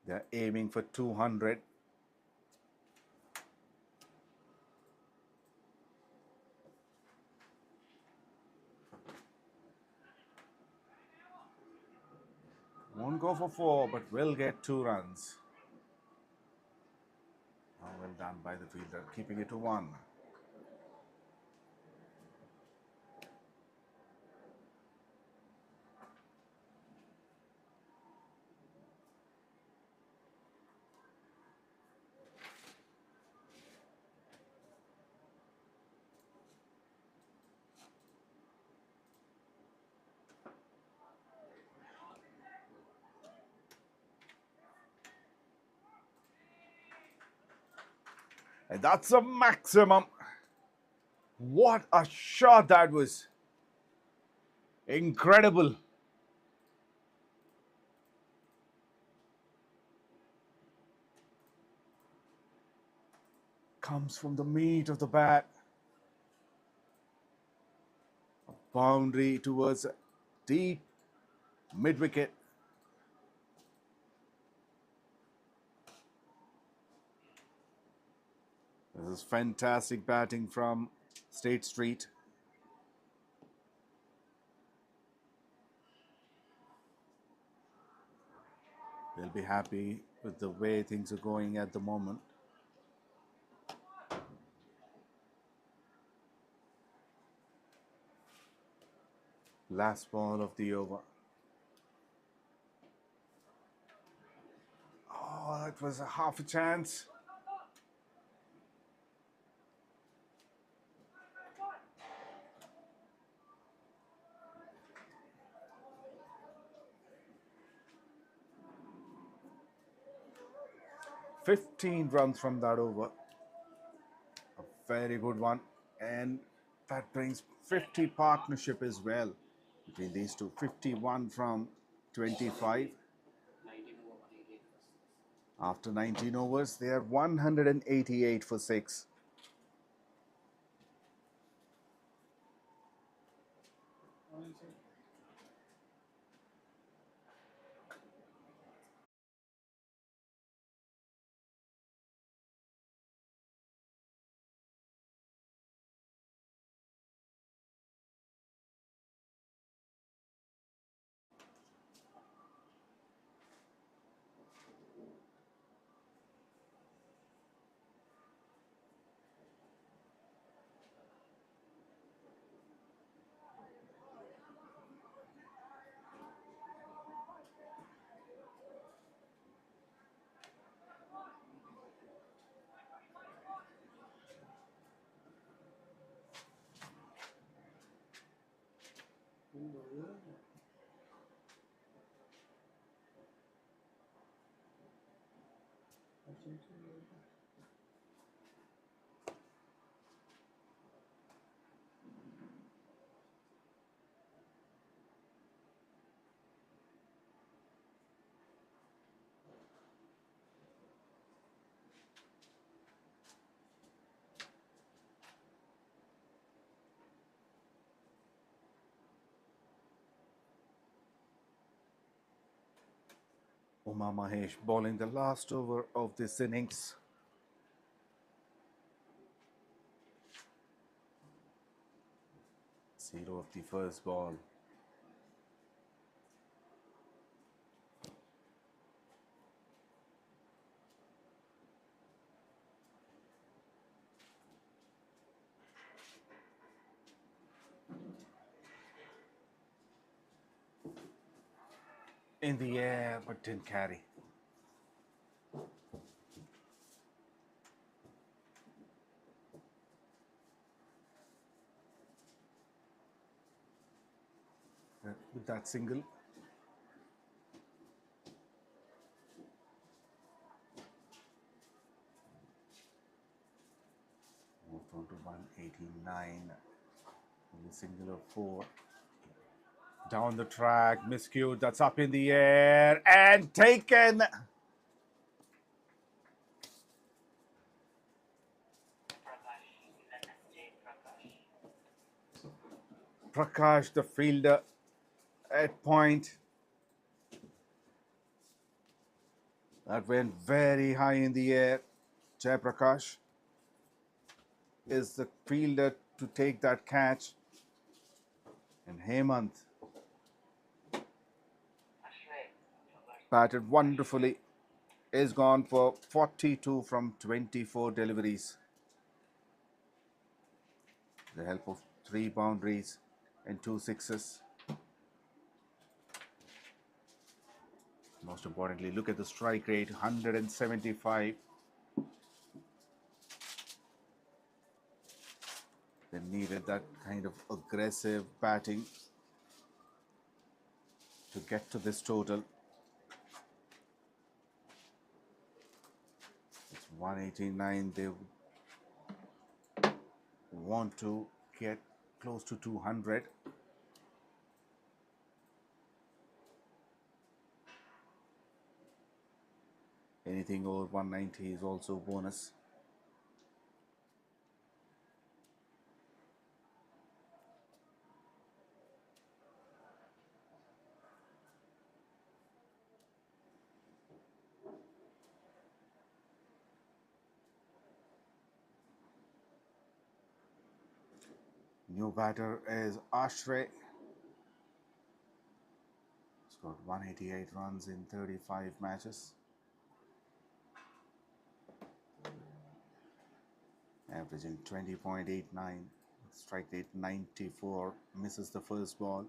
They're aiming for 200. Won't go for 4, but will get 2 runs. Oh, well done by the fielder, keeping it to 1. And that's a maximum. What a shot that was. Incredible. Comes from the meat of the bat. A boundary towards deep mid-wicket. This is fantastic batting from State Street. They'll be happy with the way things are going at the moment. Last ball of the over. Oh, it was a half a chance. "15 runs from that over. A very good one. And that brings 50 partnership as well between these two. 51 from 25. 19 over 88 for 6. After 19 overs, they are 188 for 6. 𝗃𝗶𝗃𝗃 bowling the last over of this innings. Zero of the first ball. in the air but didn't carry. With that single. Moved on to 189. Only single of 4. Down the track, miscued. That's up in the air and taken. Prakash, the fielder, at point. That went very high in the air. Jayaprakash is the fielder to take that catch. And Hemant batted wonderfully. Is gone for 42 from 24 deliveries. The help of 3 boundaries and 2 sixes. Most importantly, look at the strike rate, 175. They needed that kind of aggressive batting to get to this total. It's 189. They want to get close to 200. Anything over 190 is also bonus. New batter is Ashray. Scored 188 runs in 35 matches. Averaging 20.89. Strike rate 94. Misses the first ball.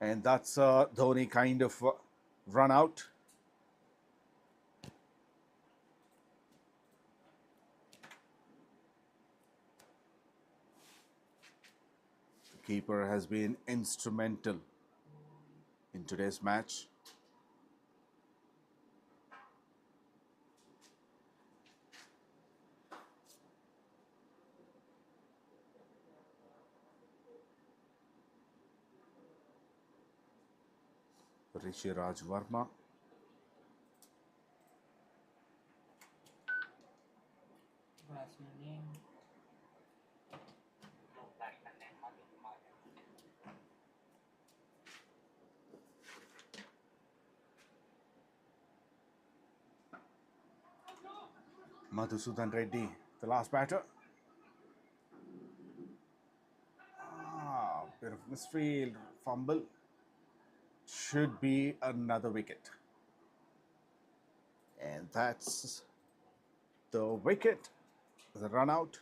And that's Dhoni kind of run out. The keeper has been instrumental in today's match. Rishiraj Verma. Batsman name. Batsman name. Madhusudan Reddy, the last batter. Bit of misfield, fumble. Should be another wicket. And that's the wicket, the run out.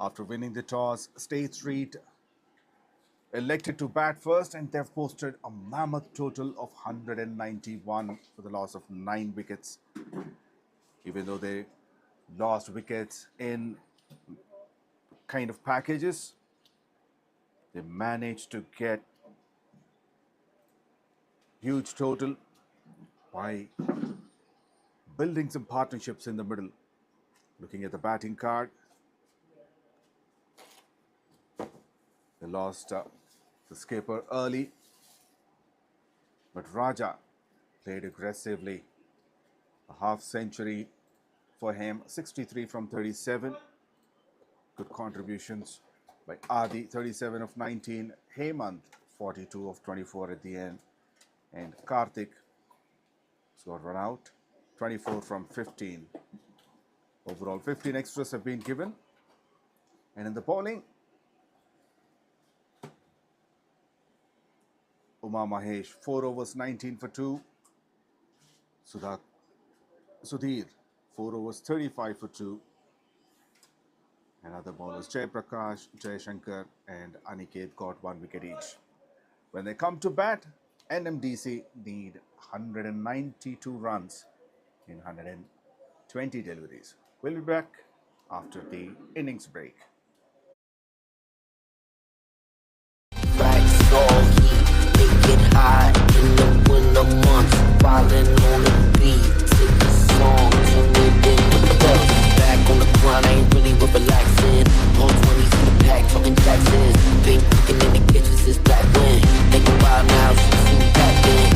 After winning the toss, State Street elected to bat first, and they've posted a mammoth total of 191 for the loss of 9 wickets. Even though they lost wickets in kind of packages, they managed to get huge total by building some partnerships in the middle. Looking at the batting card, they lost the skipper early, but Raja played aggressively. A half century for him, 63 from 37. Good contributions by Adi, 37 of 19. Hemant, 42 of 24 at the end. And Karthik got run out, 24 from 15. Overall, 15 extras have been given. And in the bowling, Uma Mahesh, 4 overs, 19 for 2. Sudhir, 4 overs, 35 for 2. And other bowlers, Jaiprakash, Jayashankar and Aniket got 1 wicket each. When they come to bat, NMDC need 192 runs in 120 deliveries. We'll be back after the innings break. High in the winter months, falling on the beat to the song, turn it into dust. Back on the grind, I ain't really with relaxing. On 20s in the pack, talking Jacksons. Been cooking in the kitchen since back when. Thinking about now, shooting back then.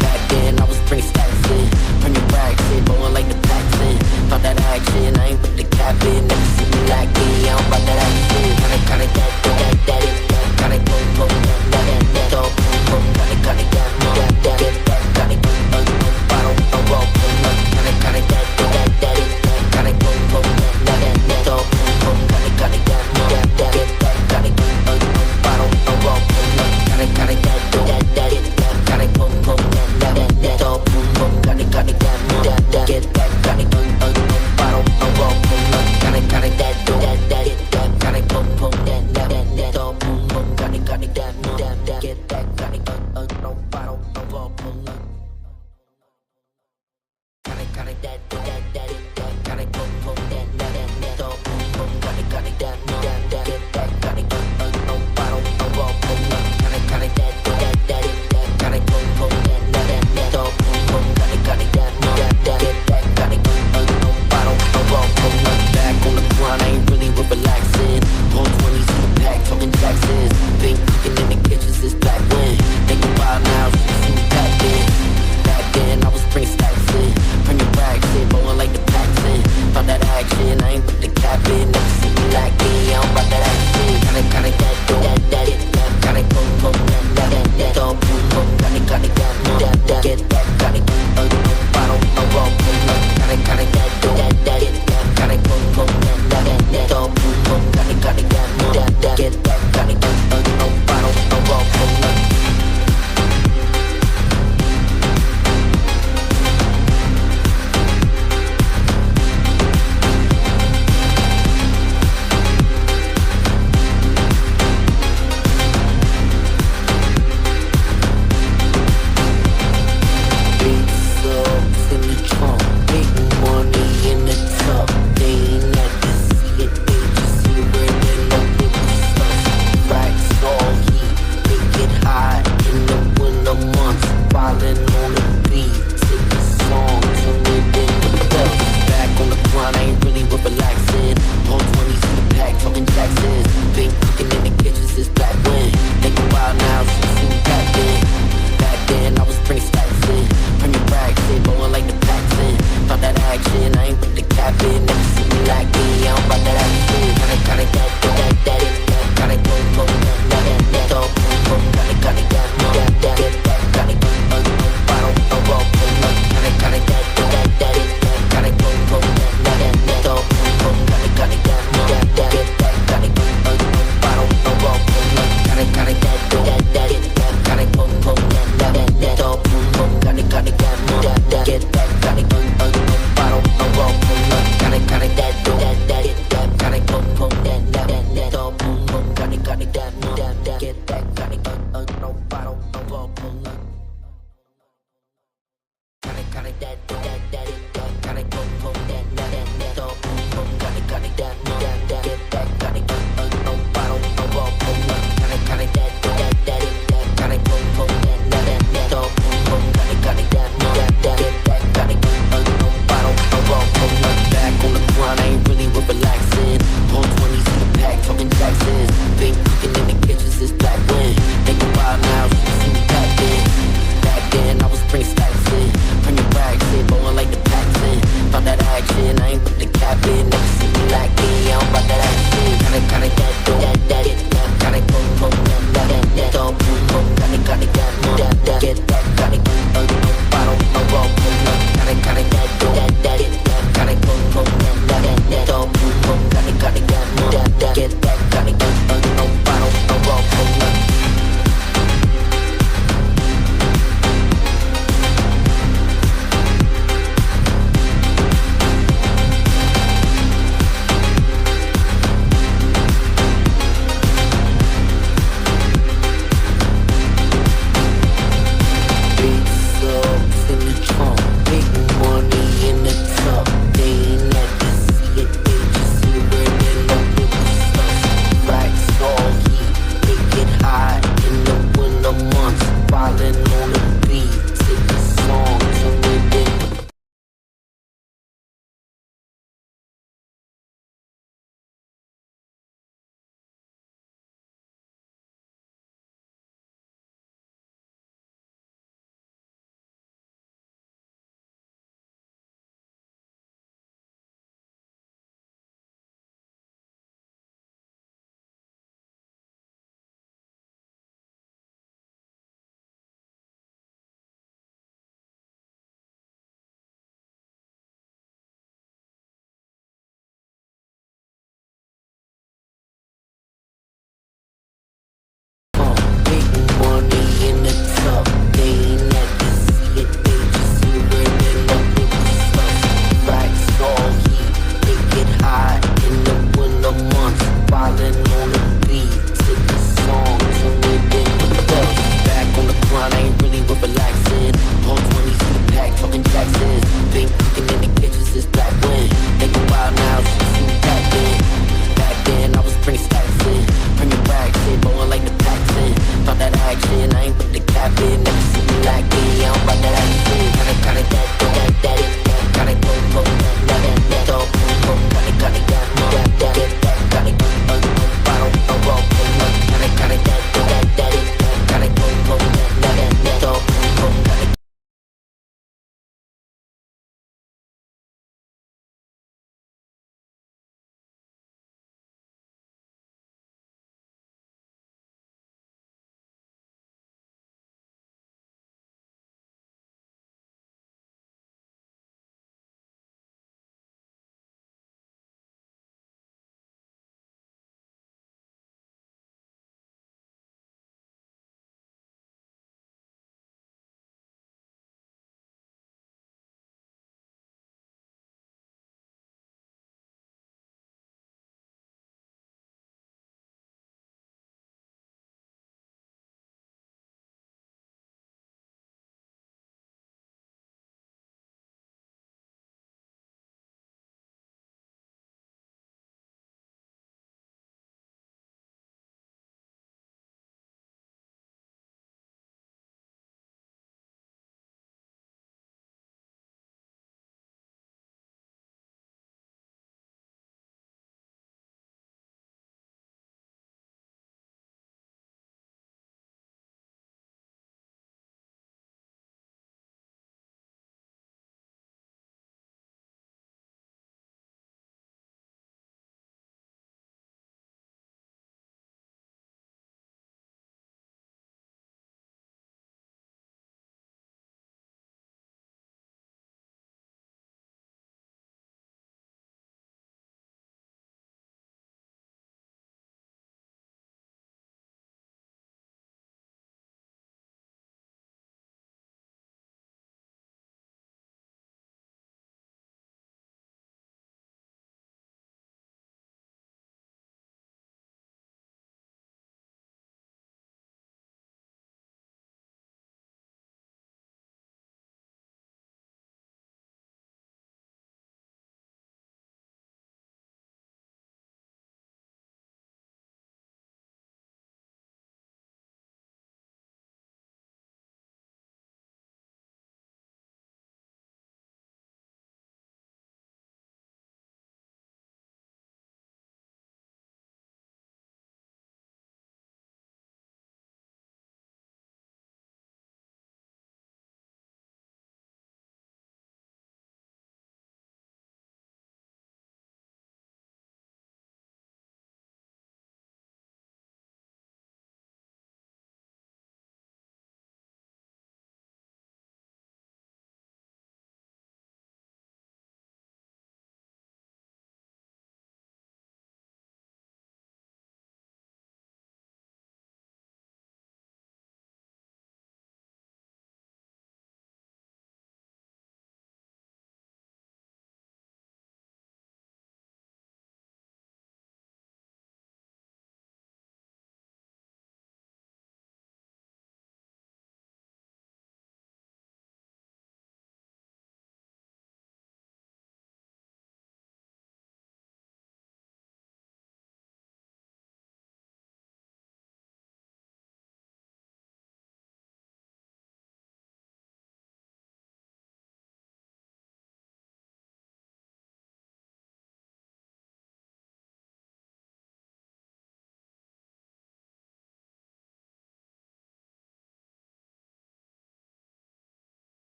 Back then, I was bringing stacks in, bringing racks in, blowing like the packs in. Thought that action, I ain't with the cap in. Never see me like me, I don't about that action. Gotta go, gotta go, gotta go.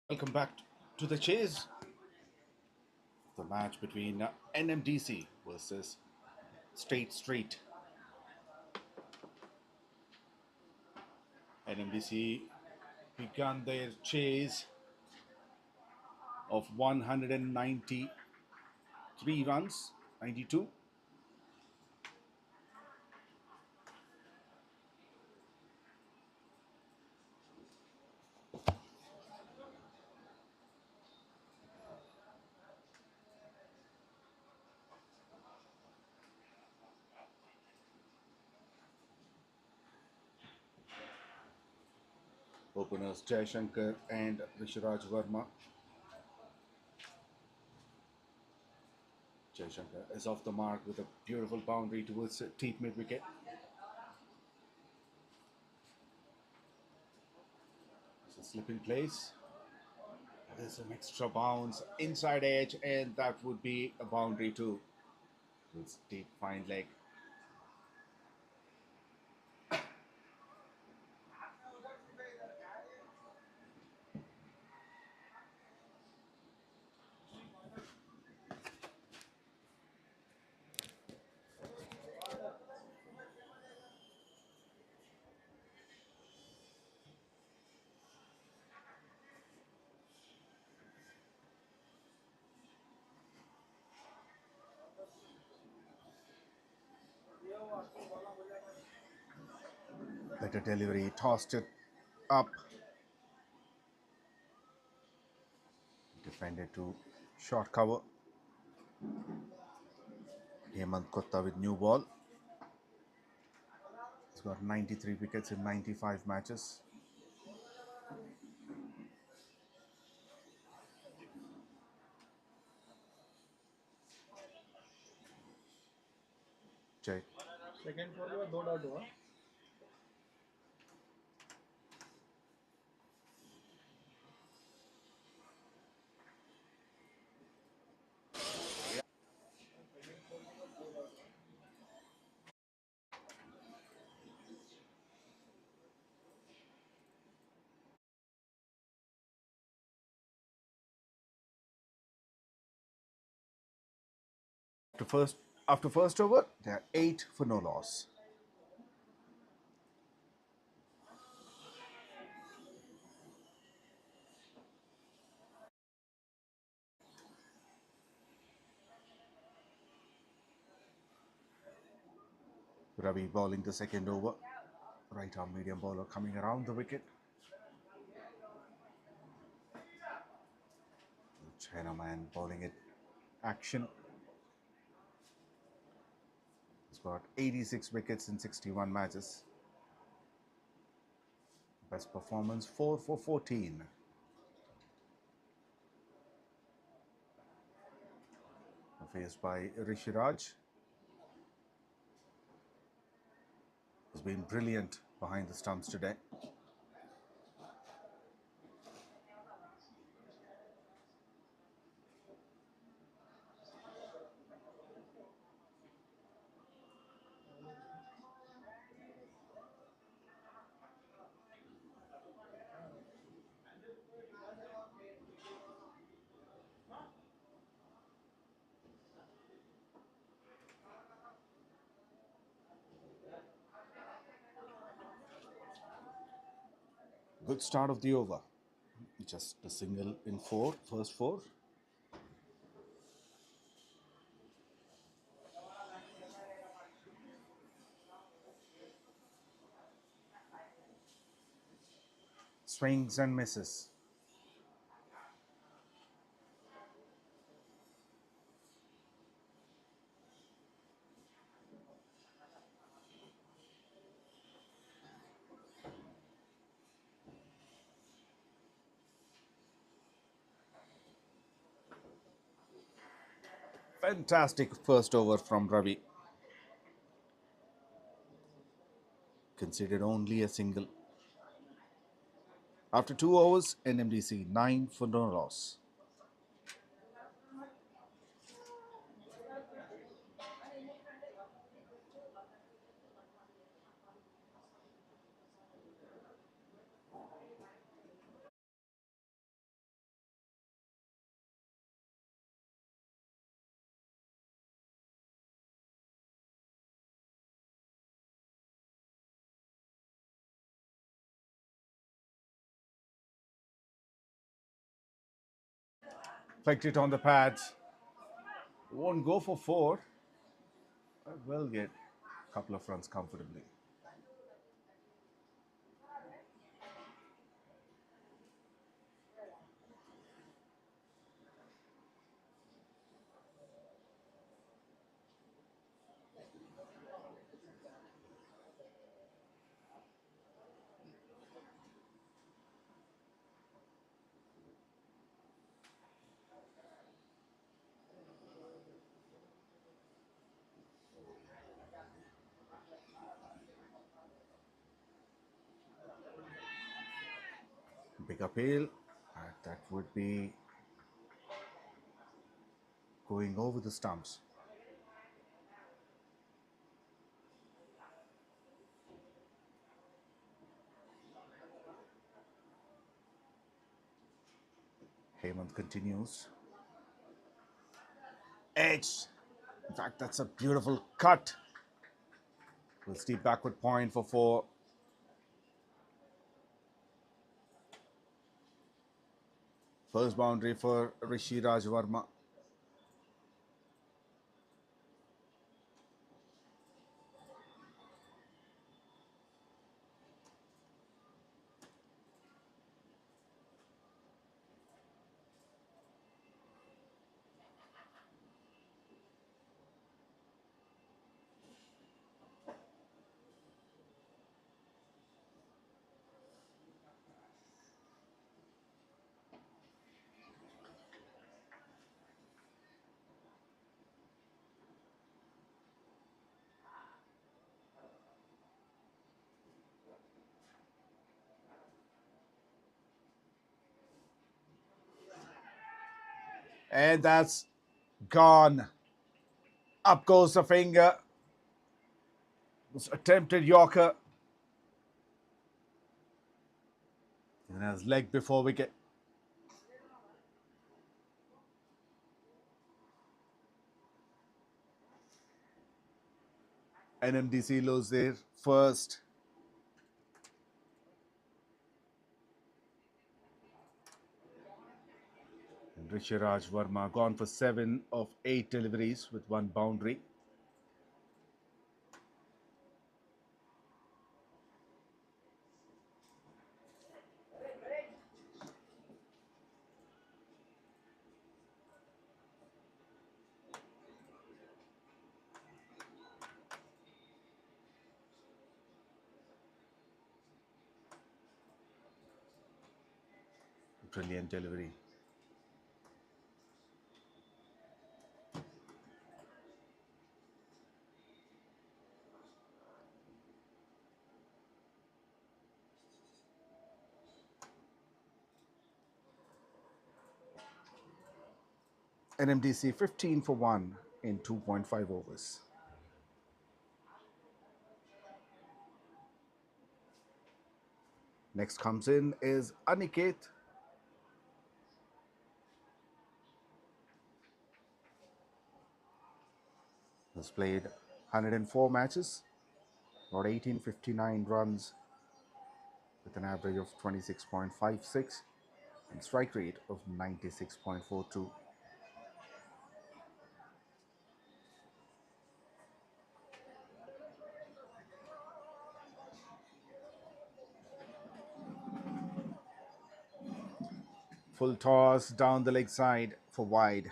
Welcome back to the chase. The match between NMDC versus State Street. NMDC began their chase of 193 runs, 92. Openers Jaishankar and Rishraj Verma. Jaishankar is off the mark with a beautiful boundary towards deep mid wicket. It's a slip in place. There's an extra bounce inside edge, and that would be a boundary too. It's deep fine leg. Better delivery, tossed it up. Defended to short cover. 𝗃𝗵𝗃𝗲 with new ball. He's got 93 wickets in 95 matches. Check. Second floor के बाद 2 dot हुआ. After first over, they are 8 for no loss. Ravi bowling the second over. Right arm medium bowler coming around the wicket. Chinaman bowling it action. He's got 86 wickets in 61 matches. Best performance 4 for 14. Faced by Rishraj. Has been brilliant behind the stumps today. Good start of the over. Just a single in first four. Swings and misses. Fantastic first over from Ravi. Considered only a single. After 2 overs, NMDC 9 for no loss. flicked it on the pads. Won't go for four, but will get a couple of runs comfortably. Big appeal, and that would be going over the stumps. Hemant continues. Edge. In fact, that's a beautiful cut. Will steep backward point for four. First boundary for Rishi Raj Verma. And that's gone. Up goes the finger. Was attempted Yorker. And has leg before wicket. NMDC lose their first. And Rishi Raj Verma gone for 7 of 8 deliveries with 1 boundary. Brilliant delivery. NMDC 15 for 1 in 2.5 overs. Next comes in is Aniket. Has played 104 matches, got 1859 runs with an average of 26.56 and strike rate of 96.42. Full toss down the leg side for wide.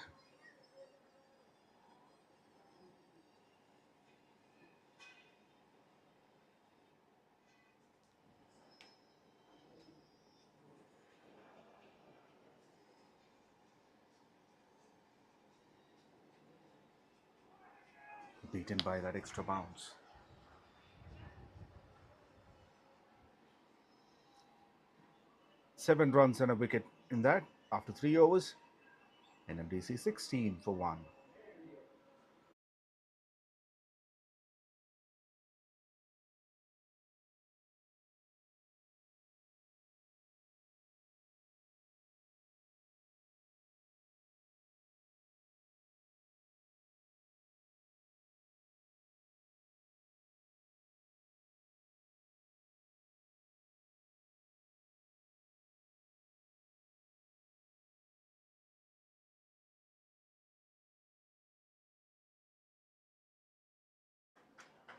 Beaten by that extra bounce. Seven runs and a wicket in that after 3 overs. NMDC 16 for 1.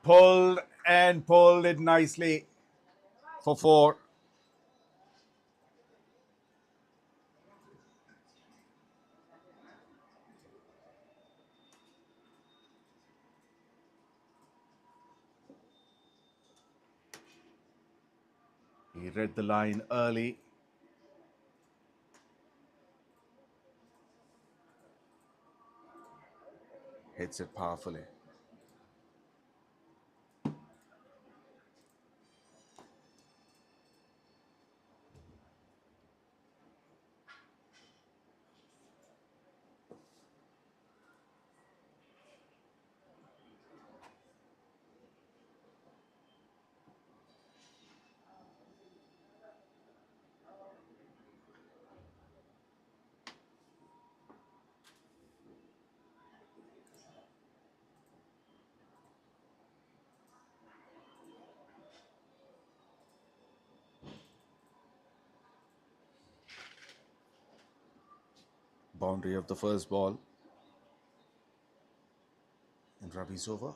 pulled and pulled it nicely for 4. He read the line early. Hits it powerfully. Boundary of the first ball. And Ravi's over.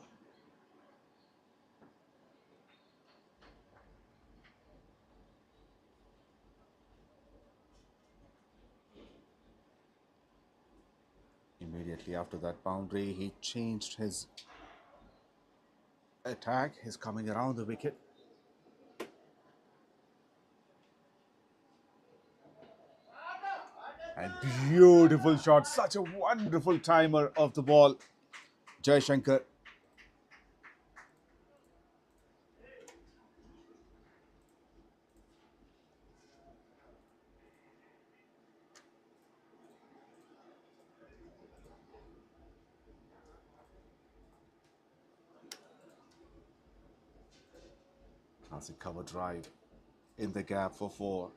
Immediately after that boundary, he changed his attack. He's coming around the wicket. And beautiful shot. Such a wonderful timer of the ball. 𝗙𝗃𝗃𝗃. Classic cover drive in the gap for 4.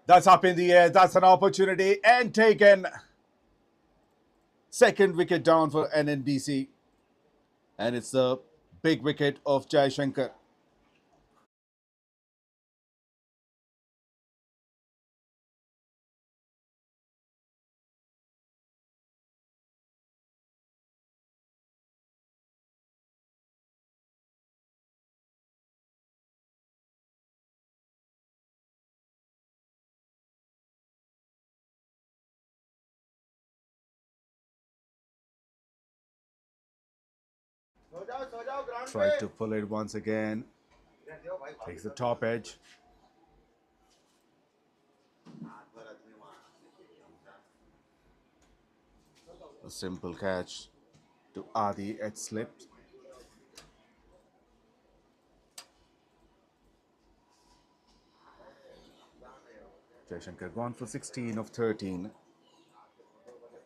That's up in the air. That's an opportunity and taken. Second wicket down for NMDC. And it's the big wicket of 𝗙𝗃𝗃𝗃. Tried to pull it once again. Takes the top edge. A simple catch to Adi. It slipped. 𝗙𝗃𝗃𝗃 gone for 16 of 13.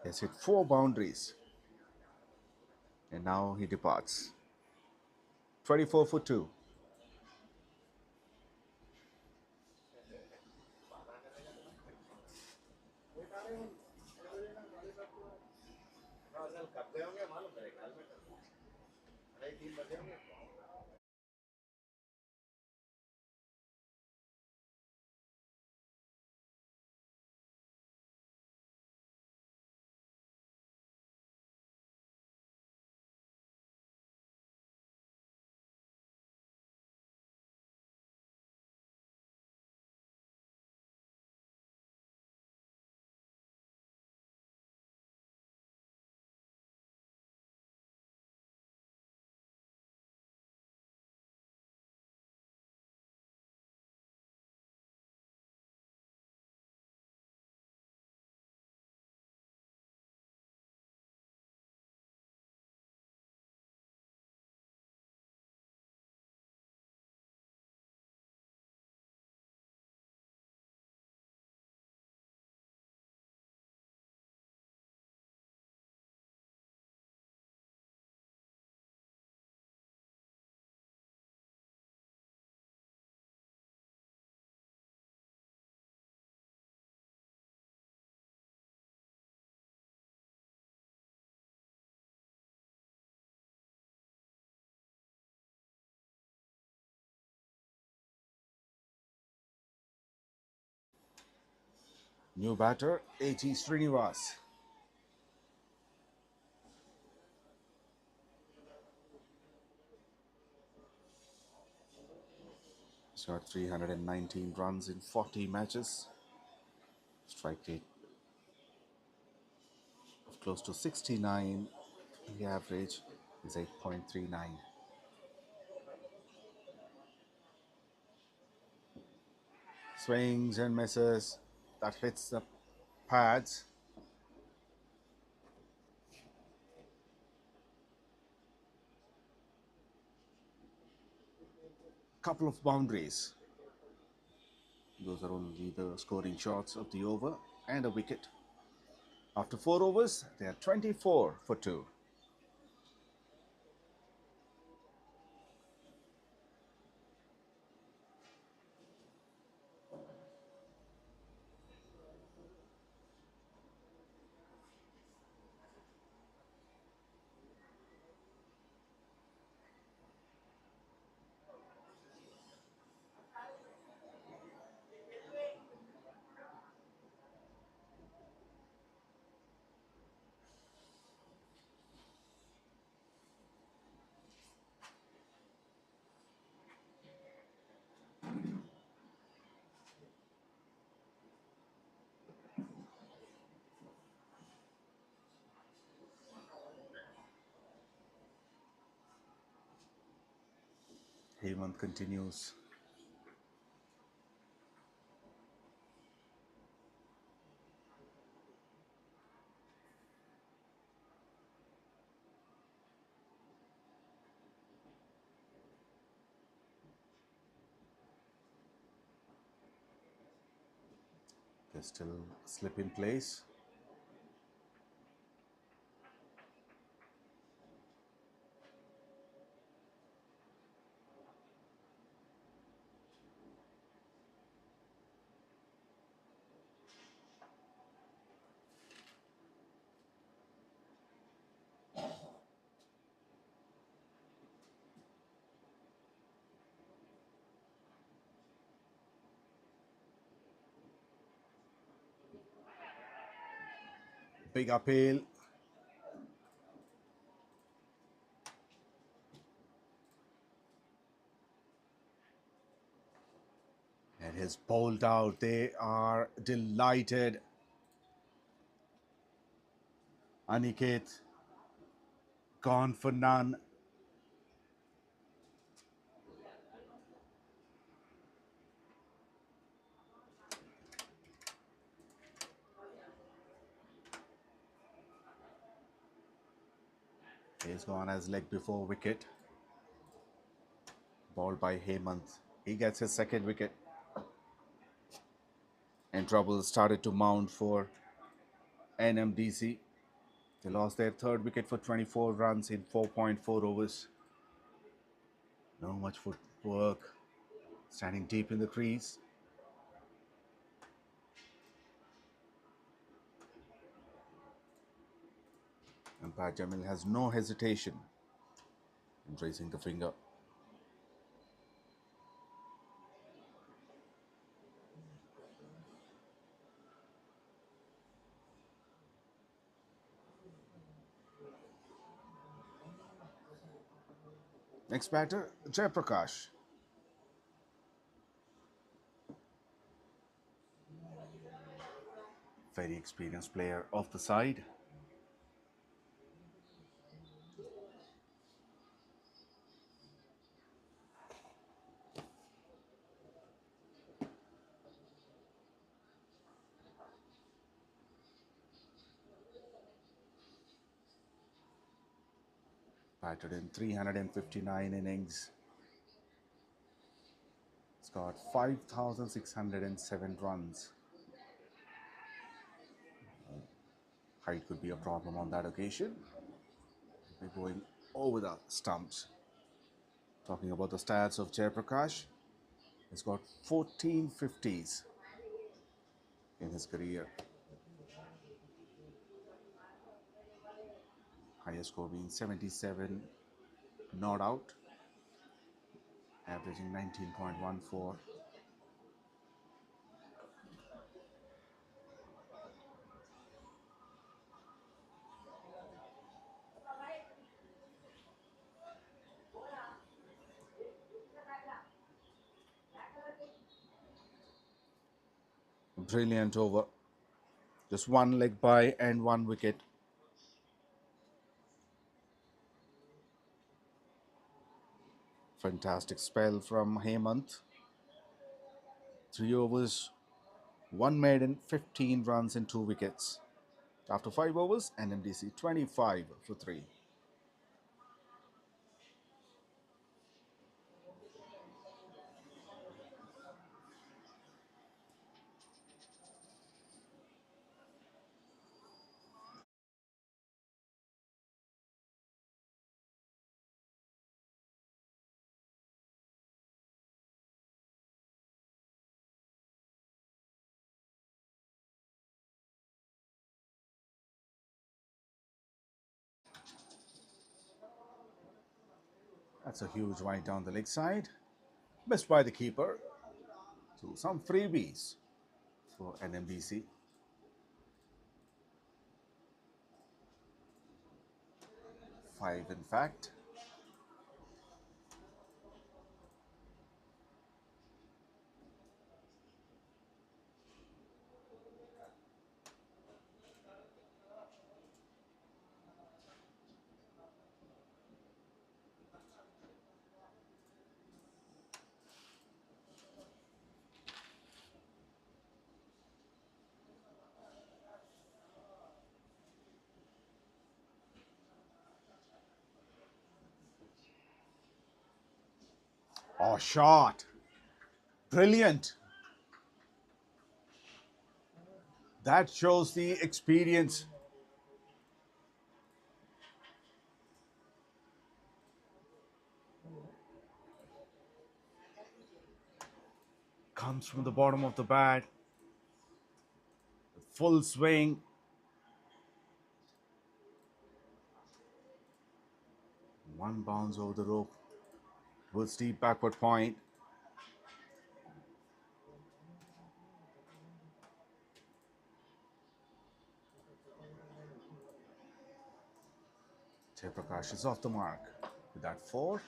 Has hit 4 boundaries. And now he departs. 24 for 2. New batter, 𝗃𝗃𝗃𝗃𝗃. He's got 319 runs in 40 matches. Strike rate of close to 69. The average is 8.39. Swings and misses. That hits the pads. Couple of boundaries. Those are only the scoring shots of the over and a wicket. After 4 overs, they are 24 for 2. Hemant continues. There's still a slip in place. Big appeal. And he's bowled out. They are delighted. Aniket gone for none. He's gone as leg before wicket. Balled by Hemant. He gets his second wicket. And trouble started to mount for NMDC. They lost their third wicket for 24 runs in 4.4 overs. Not much footwork. Standing deep in the crease. Umpire Jamil has no hesitation in raising the finger. Next batter, Jayaprakash. Very experienced player off the side. Batted in 359 innings. Scored 5,607 runs. Height could be a problem on that occasion. We're going over the stumps. Talking about the stats of Jayaprakash, he's got 14 50s in his career. Highest score being 77 not out, averaging 19.14. Brilliant over. Just one leg by and one wicket. Fantastic spell from Hemant. 3 overs, 1 maiden, 15 runs and 2 wickets. After 5 overs, NMDC 25 for 3. That's a huge wide down the leg side. Missed by the keeper. So some freebies for NMDC. 5 in fact. Oh, shot. Brilliant. That shows the experience. Comes from the bottom of the bat. Full swing. One bounce over the rope. With steep backward point. 𝗃𝗶𝗃𝗃 is off the mark with that 4.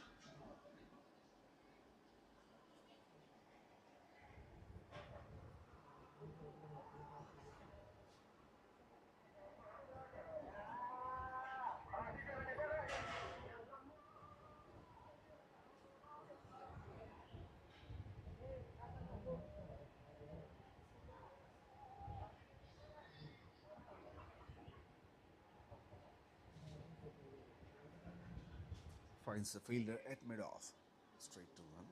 Finds the fielder at mid-off. Straight to run.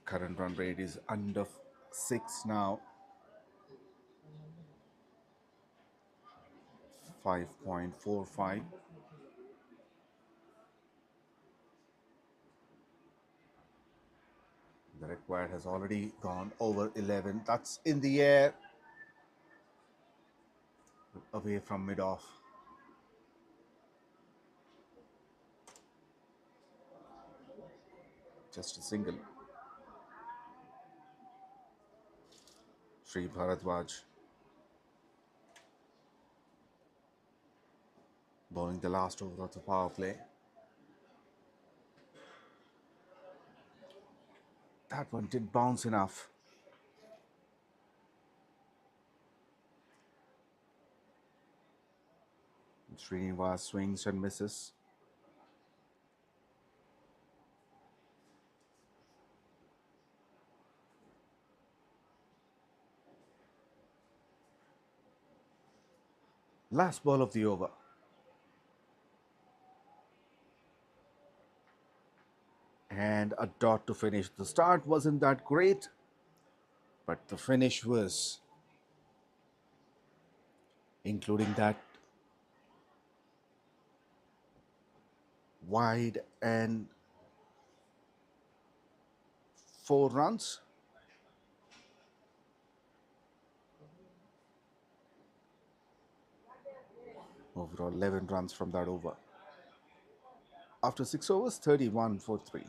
Current run rate is under 6 now. 5.45. The required has already gone over 11. That's in the air. Away from mid-off. Just a single. 𝗃𝗏𝗃𝗏 bowling the last over of the power play. That one didn't bounce enough. Srinivas swings and misses. Last ball of the over. And a dot to finish. The start wasn't that great, but the finish was, including that wide and 4 runs. Overall 11 runs from that over. After 6 overs, 31 for 3.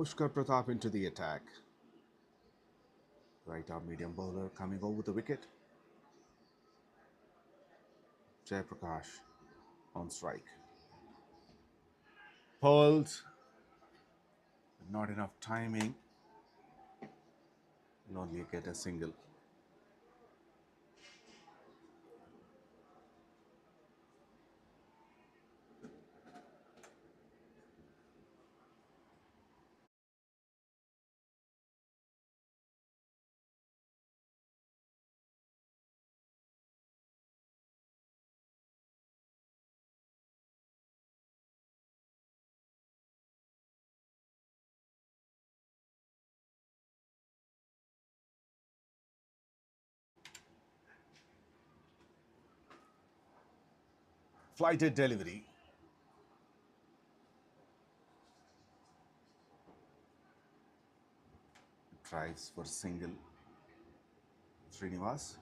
𝗵𝗺𝗃𝗲𝗃 into the attack. Right arm medium bowler coming over the wicket. Jayaprakash on strike. Pearls, not enough timing. Will only get a single. Flighted delivery. Tries for single. Srinivas.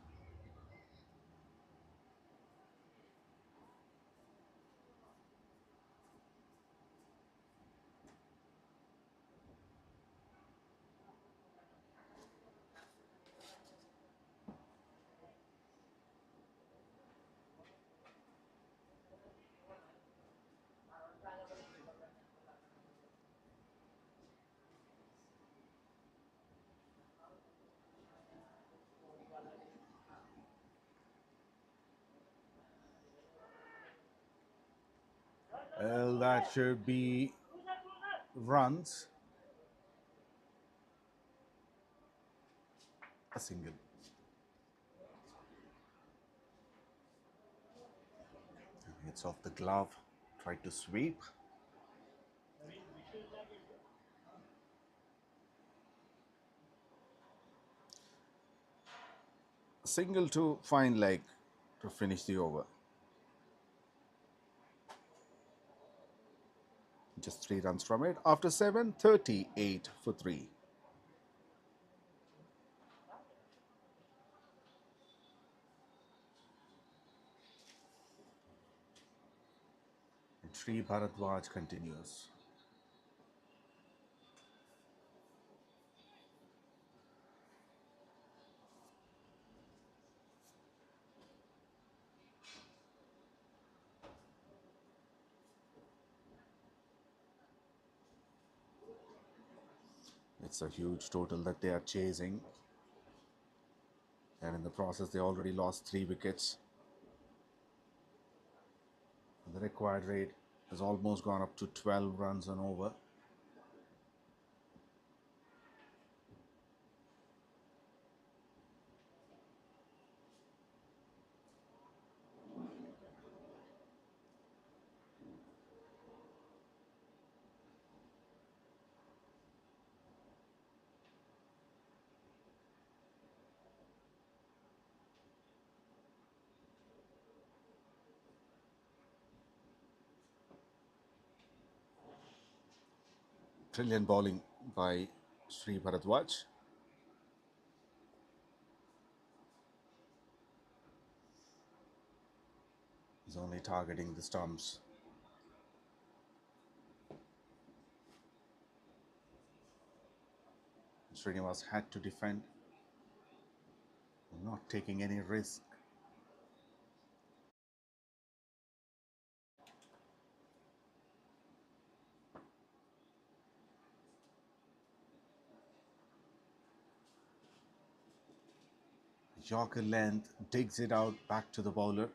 Well, that should be runs. A single. It's off the glove. Tried to sweep. A single to fine leg to finish the over. Just 3 runs from it. After 7, 38 for 3. And 𝗃𝗵𝗃𝗲 continues. It's a huge total that they are chasing. And in the process, they already lost 3 wickets. And the required rate has almost gone up to 12 runs and over. Brilliant bowling by 𝗃𝗵𝗃𝗲. He's only targeting the stumps. Srinivas had to defend, not taking any risk. Yorker length digs it out back to the bowler.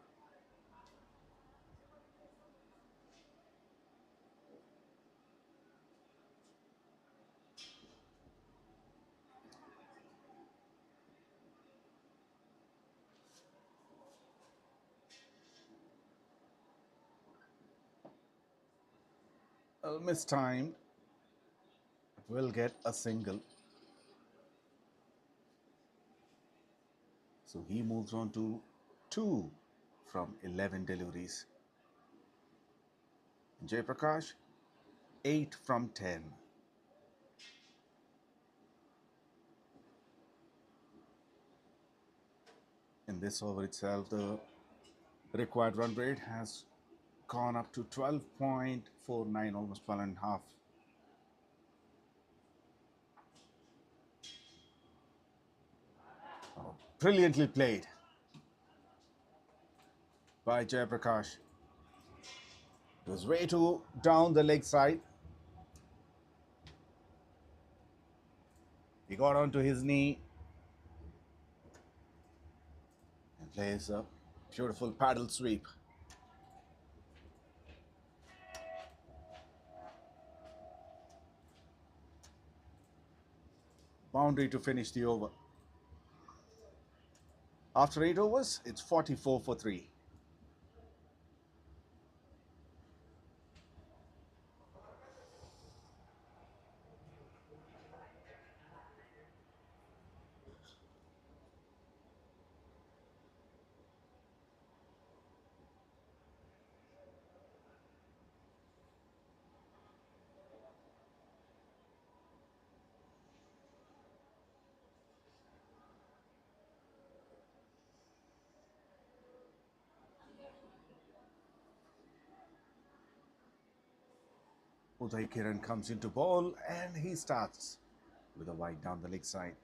Mistimed. Will get a single. So he moves on to 2 from 11 deliveries. Jayaprakash, 8 from 10. In this over itself, the required run rate has gone up to 12.49, almost 12.5. Brilliantly played by 𝗀𝗃𝗃. It was way too down the leg side. He got onto his knee and plays a beautiful paddle sweep. Boundary to finish the over. After 8 overs, it's 44 for 3. 𝗬𝗃𝗃𝗃 comes into ball and he starts with a wide down the leg side.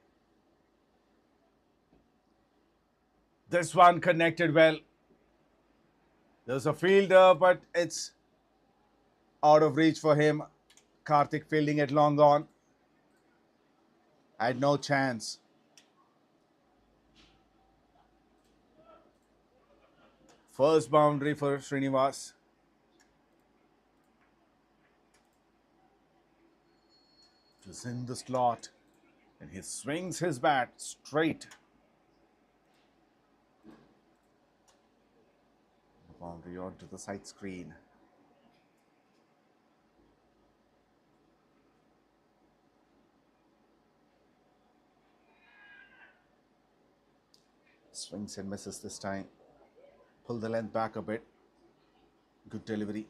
This one connected well. There's a fielder, but it's out of reach for him. Karthik fielding it long on. Had no chance. First boundary for Srinivas. Just in the slot. And he swings his bat straight. Boundary onto the side screen. Swings and misses this time. Pull the length back a bit. Good delivery.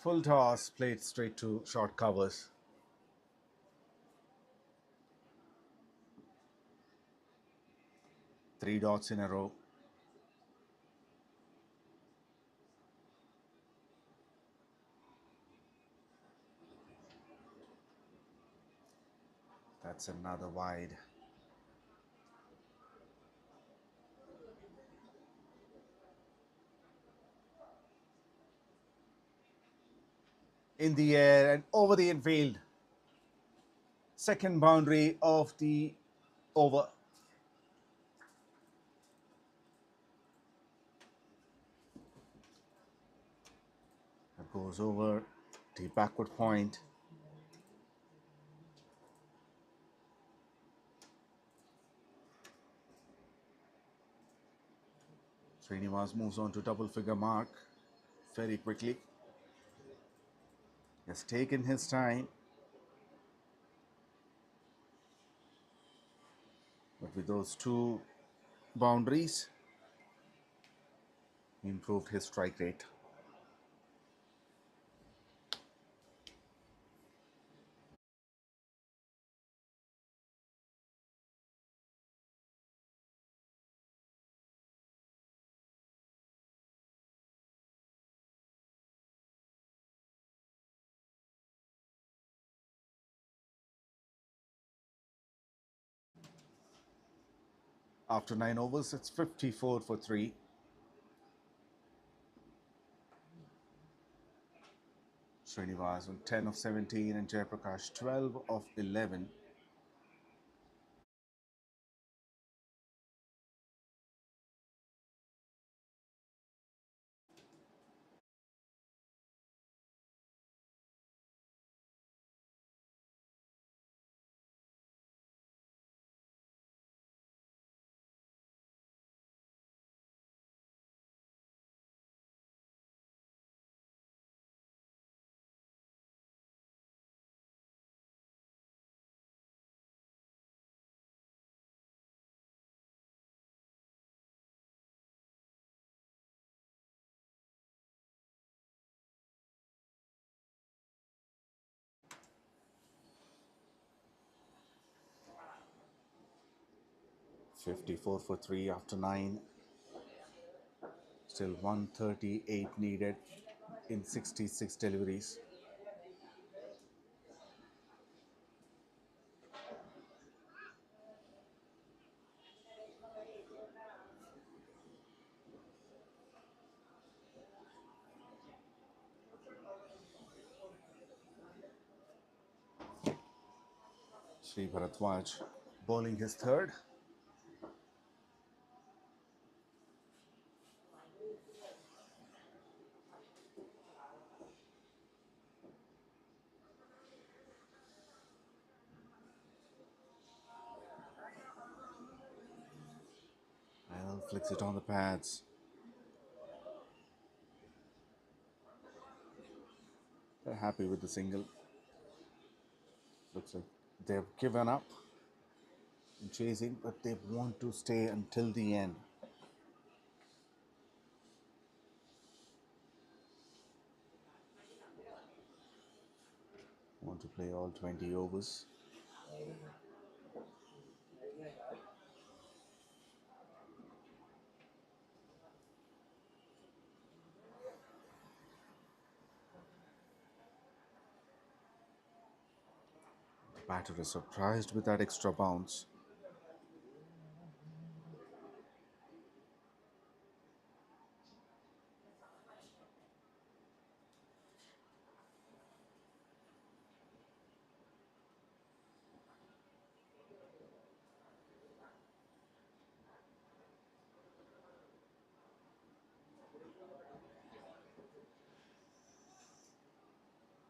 Full toss played straight to short covers. Three dots in a row. That's another wide. In the air and over the infield. Second boundary of the over. That goes over the backward point. Srinivas moves on to double figure mark very quickly. He has taken his time. But with those two boundaries, he improved his strike rate. After 9 overs, it's 54 for 3. Srinivas on 10 of 17 and 𝗀𝗃𝗃 12 of 11. 54 for 3 after 9. Still 138 needed in 66 deliveries. 𝗃𝗏𝗃𝗏 bowling his third. Well, flicks it on the pads. They're happy with the single. Looks like they've given up in chasing, but they want to stay until the end. Want to play all 20 overs. The batter is surprised with that extra bounce.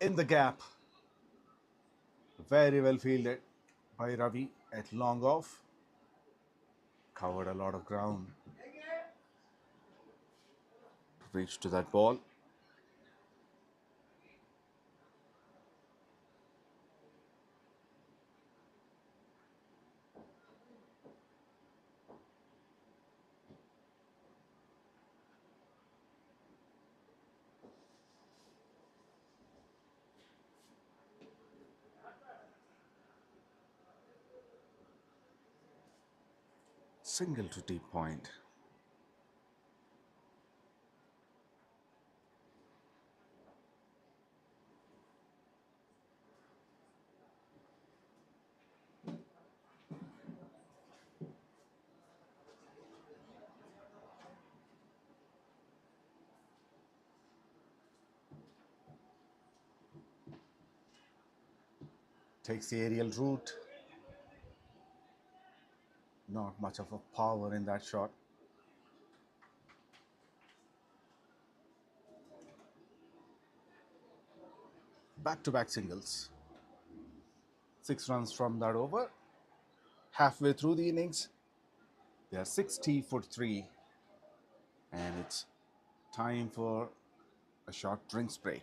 In the gap, very well fielded by Ravi at long off. Covered a lot of ground to reach to that ball. Single to deep point. Takes the aerial route. Not much of a power in that shot. Back-to-back singles. 6 runs from that over. Halfway through the innings, they are 60 for 3. And it's time for a short drinks break.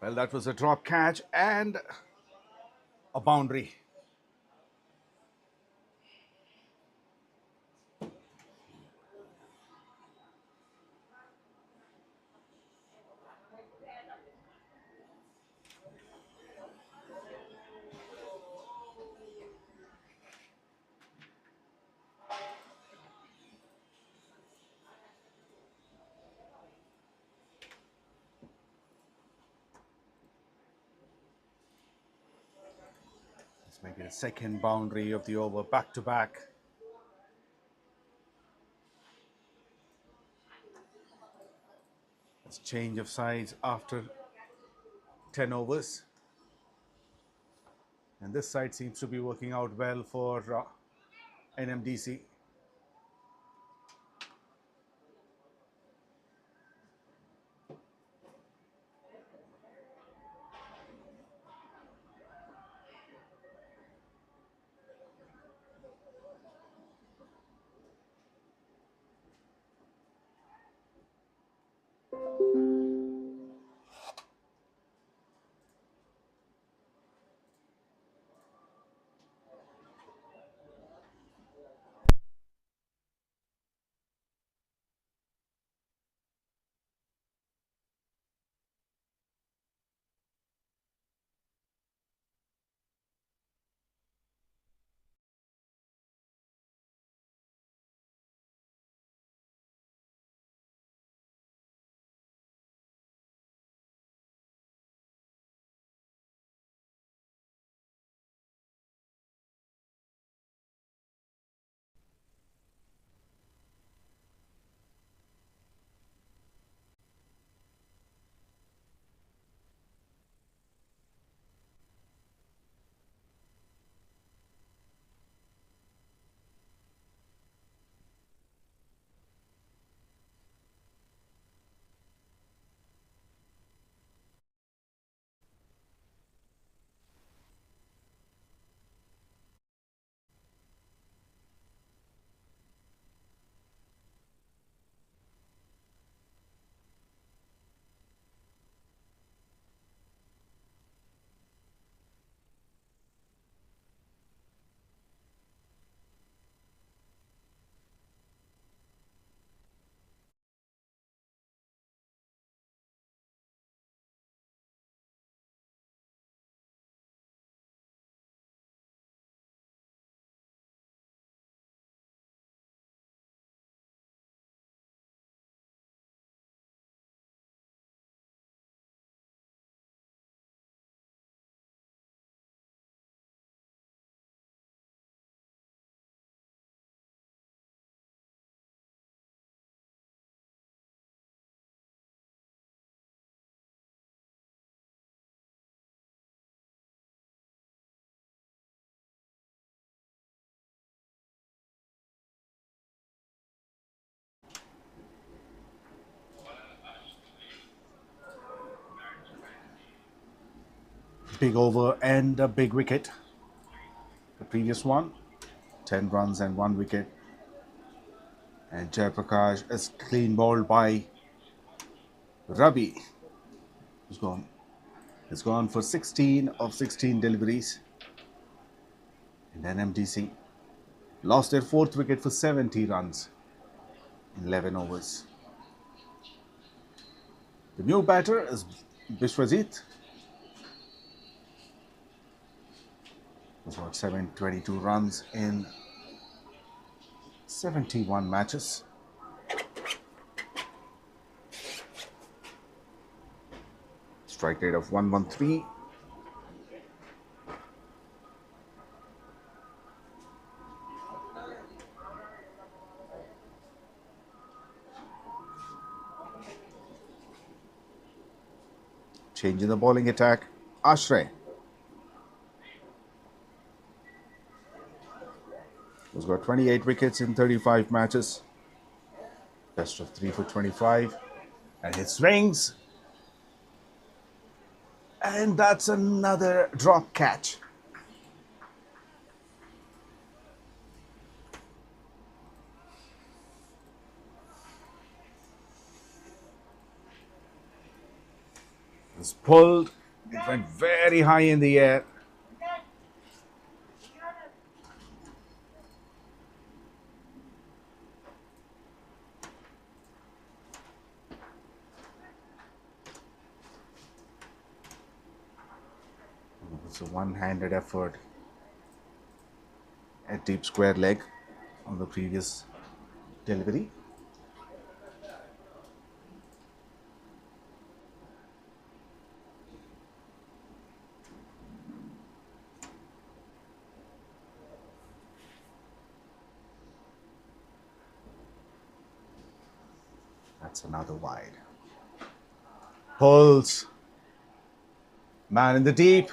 Well, that was a drop catch and a boundary. This may be the second boundary of the over, back to back. It's change of sides after 10 overs. And this side seems to be working out well for NMDC. Big over and a big wicket. The previous one, 10 runs and 1 wicket. And Jayaprakash is clean bowled by Ravi, who's gone. He's gone for 16 of 16 deliveries. And NMDC lost their 4th wicket for 70 runs in 11 overs. The new batter is Biswajit. He's got 722 runs in 71 matches. Strike rate of 113. Change in the bowling attack, Ashray. He's got 28 wickets in 35 matches. Best of 3 for 25. And hit swings. And that's another drop catch. was pulled. It went very high in the air. It was a one-handed effort at deep square leg on the previous delivery. That's another wide. Pulls. Man in the deep.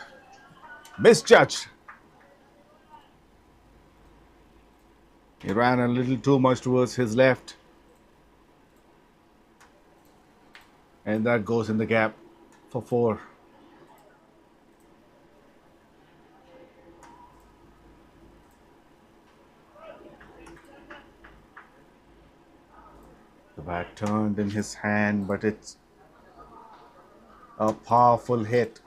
Misjudged. He ran a little too much towards his left. And that goes in the gap for 4. The bat turned in his hand, but it's a powerful hit.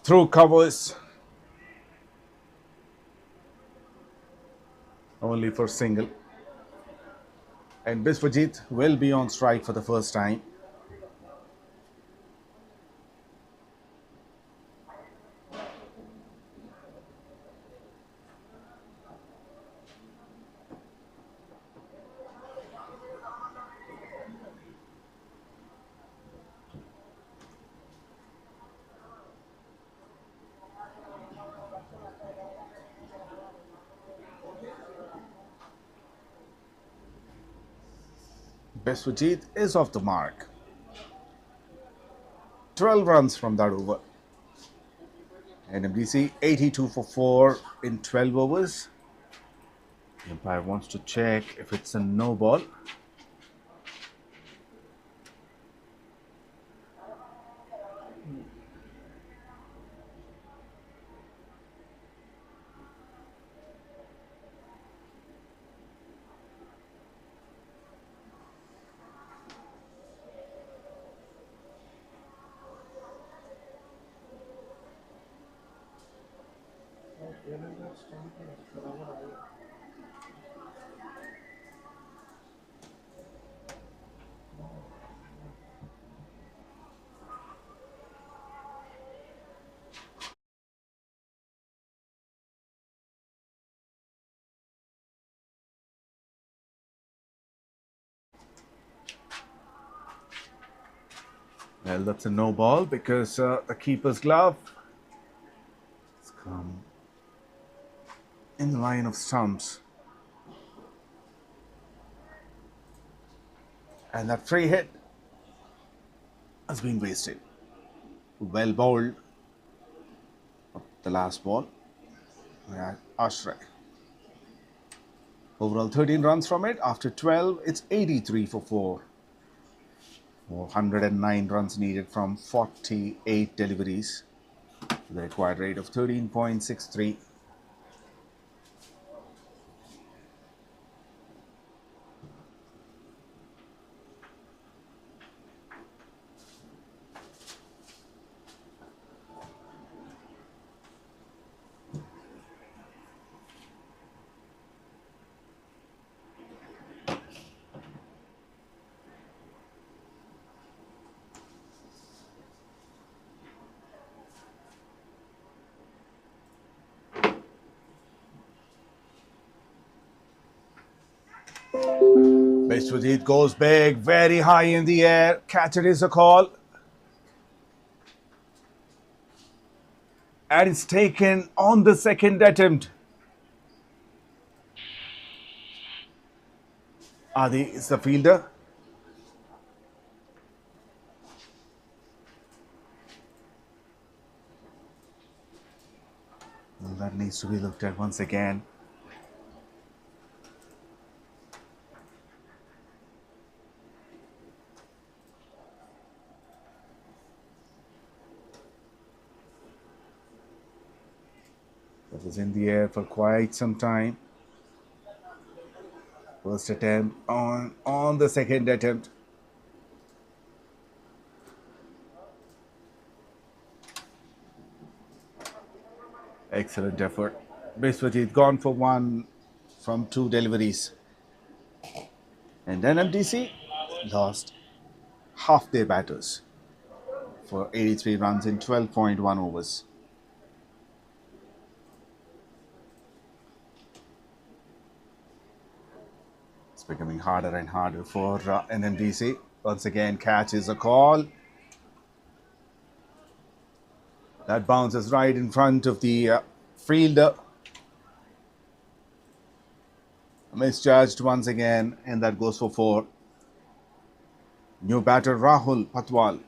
Through covers. Only for single. And Biswajit will be on strike for the first time. Biswajit is off the mark. 12 runs from that over. NMDC 82 for 4 in 12 overs. The umpire wants to check if it's a no ball. Well, that's a no ball because the keeper's glove has come in the line of stumps. And that free hit has been wasted. Well bowled. The last ball. Ashray. Overall 13 runs from it. After 12, it's 83 for 4. 409 runs needed from 48 deliveries. The required rate of 13.63. Biswajit goes big, very high in the air. Catch it is a call. And it's taken on the second attempt. Adi is the fielder. Well, that needs to be looked at once again. That was in the air for quite some time. First attempt on the second attempt. Excellent effort. 𝗵𝗺𝗃𝗃 gone for one from 2 deliveries. And NMDC lost half their batters for 83 runs in 12.1 overs. It's becoming harder and harder for NMDC. Once again, catch is a call. That bounces right in front of the fielder. Misjudged once again, and that goes for 4. New batter 𝗪𝗪𝗃𝗏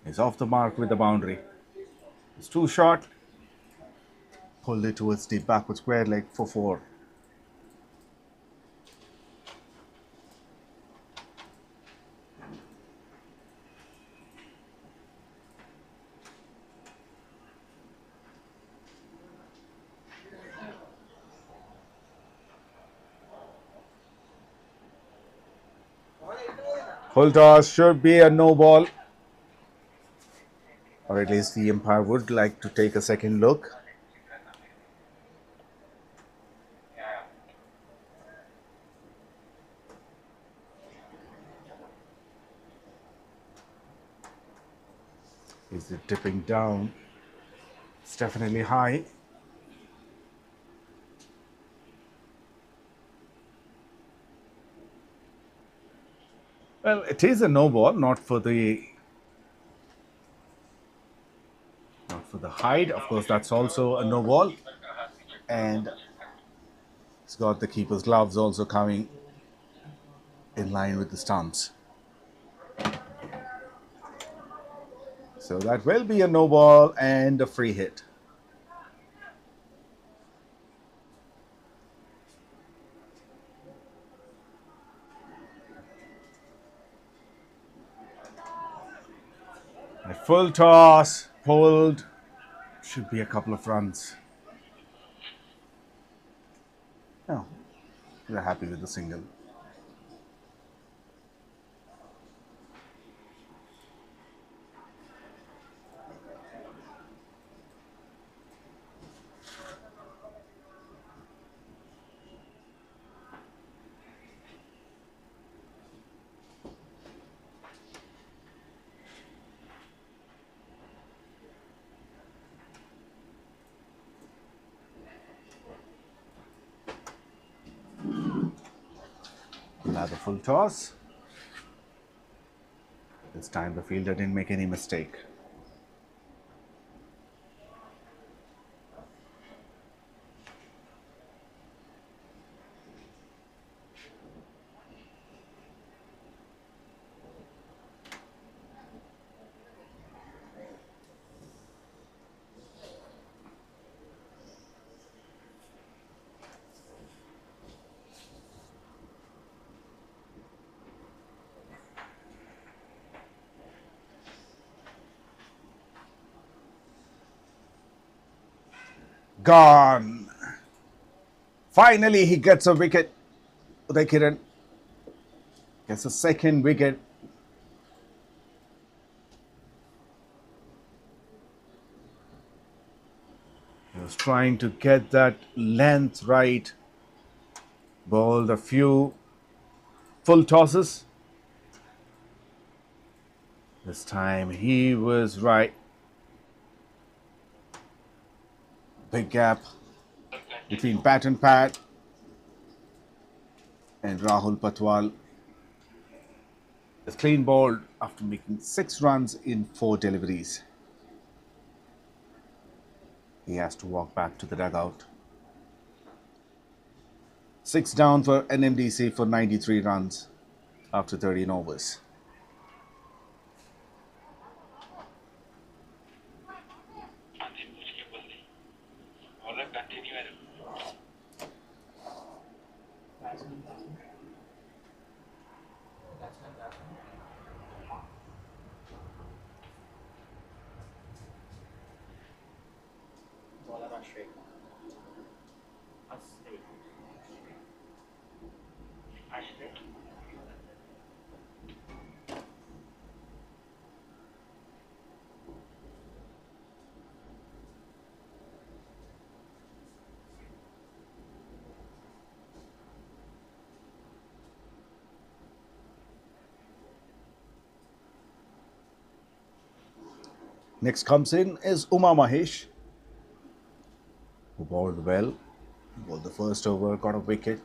is off the mark with the boundary. It's too short. Pulled it towards the backward square leg for 4. Full toss should be a no ball, or at least the umpire would like to take a second look. Is it dipping down? It's definitely high. Well, it is a no ball, not for the height. Of course, that's also a no ball. And it's got the keeper's gloves also coming in line with the stumps. So that will be a no ball and a free hit. A full toss, pulled, should be a couple of runs. No, we're happy with the single. Another full toss. This time the fielder didn't make any mistake. Gone. Finally, he gets a wicket. 𝗪𝗃𝗃 gets a second wicket. He was trying to get that length right. Bowled a few full tosses. This time he was right. Big gap between bat and pad and Rahul Patwal. is clean bowled after making 6 runs in 4 deliveries. He has to walk back to the dugout. 6 down for NMDC for 93 runs after 13 overs. Batsman, batsman. Batsman, batsman. Bowler Ashray. Next comes in is 𝗬𝗏, who bowled well. Bowled the first over, got a wicket.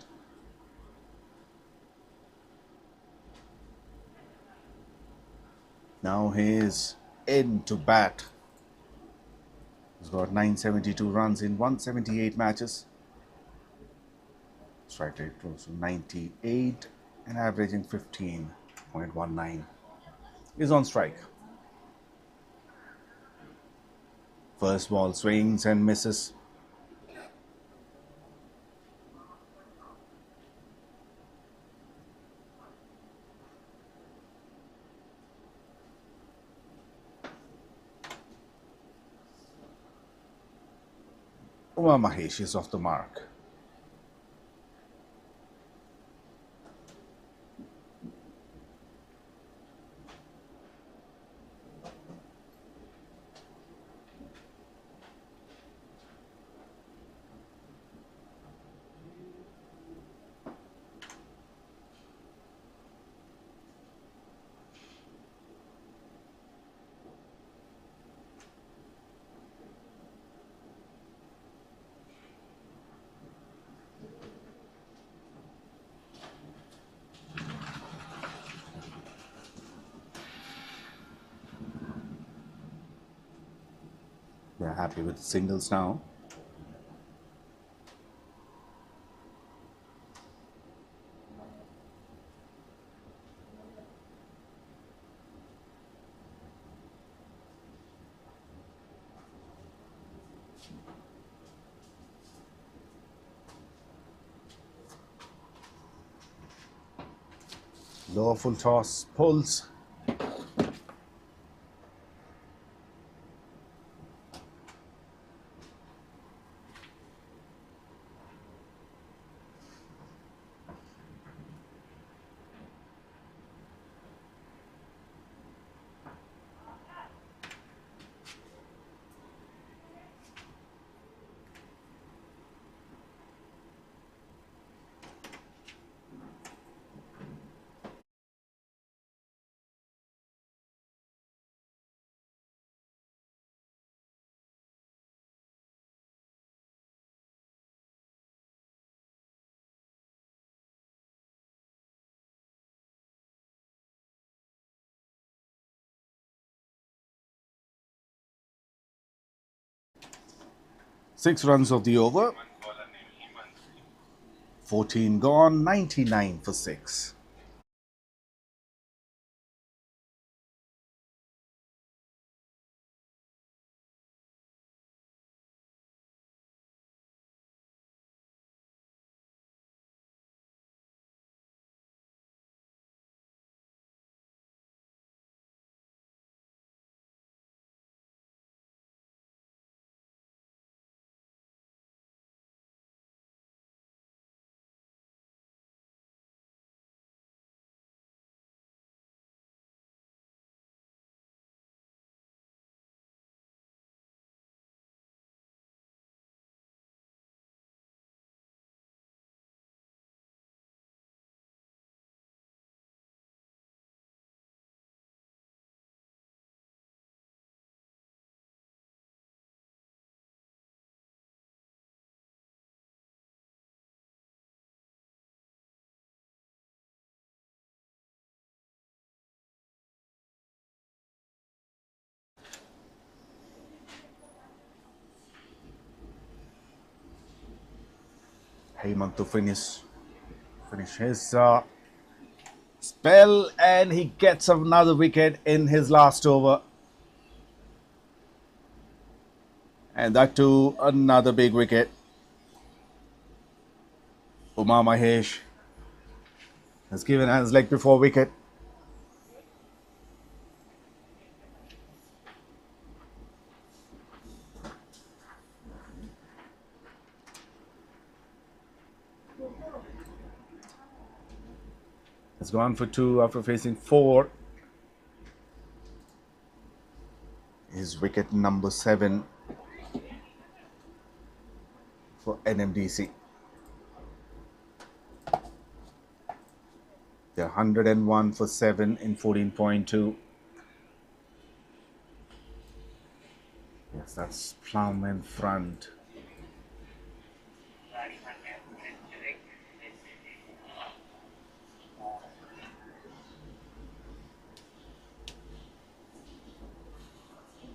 Now he is in to bat. He's got 972 runs in 178 matches. Strike rate close to 98 and averaging 15.19. Is on strike. First ball swings and misses. 𝗬𝗏 is off the mark. They're happy with the singles now. Lower full toss pulls. Six runs of the over. 14 gone, 99 for 6. Hemant to finish his spell, and he gets another wicket in his last over. And that too, another big wicket. 𝗬𝗏 has given his leg before wicket. Has gone for 2 after facing 4. His wicket number 7 for NMDC. They're 101 for 7 in 14.2. Yes, that's plumb in front.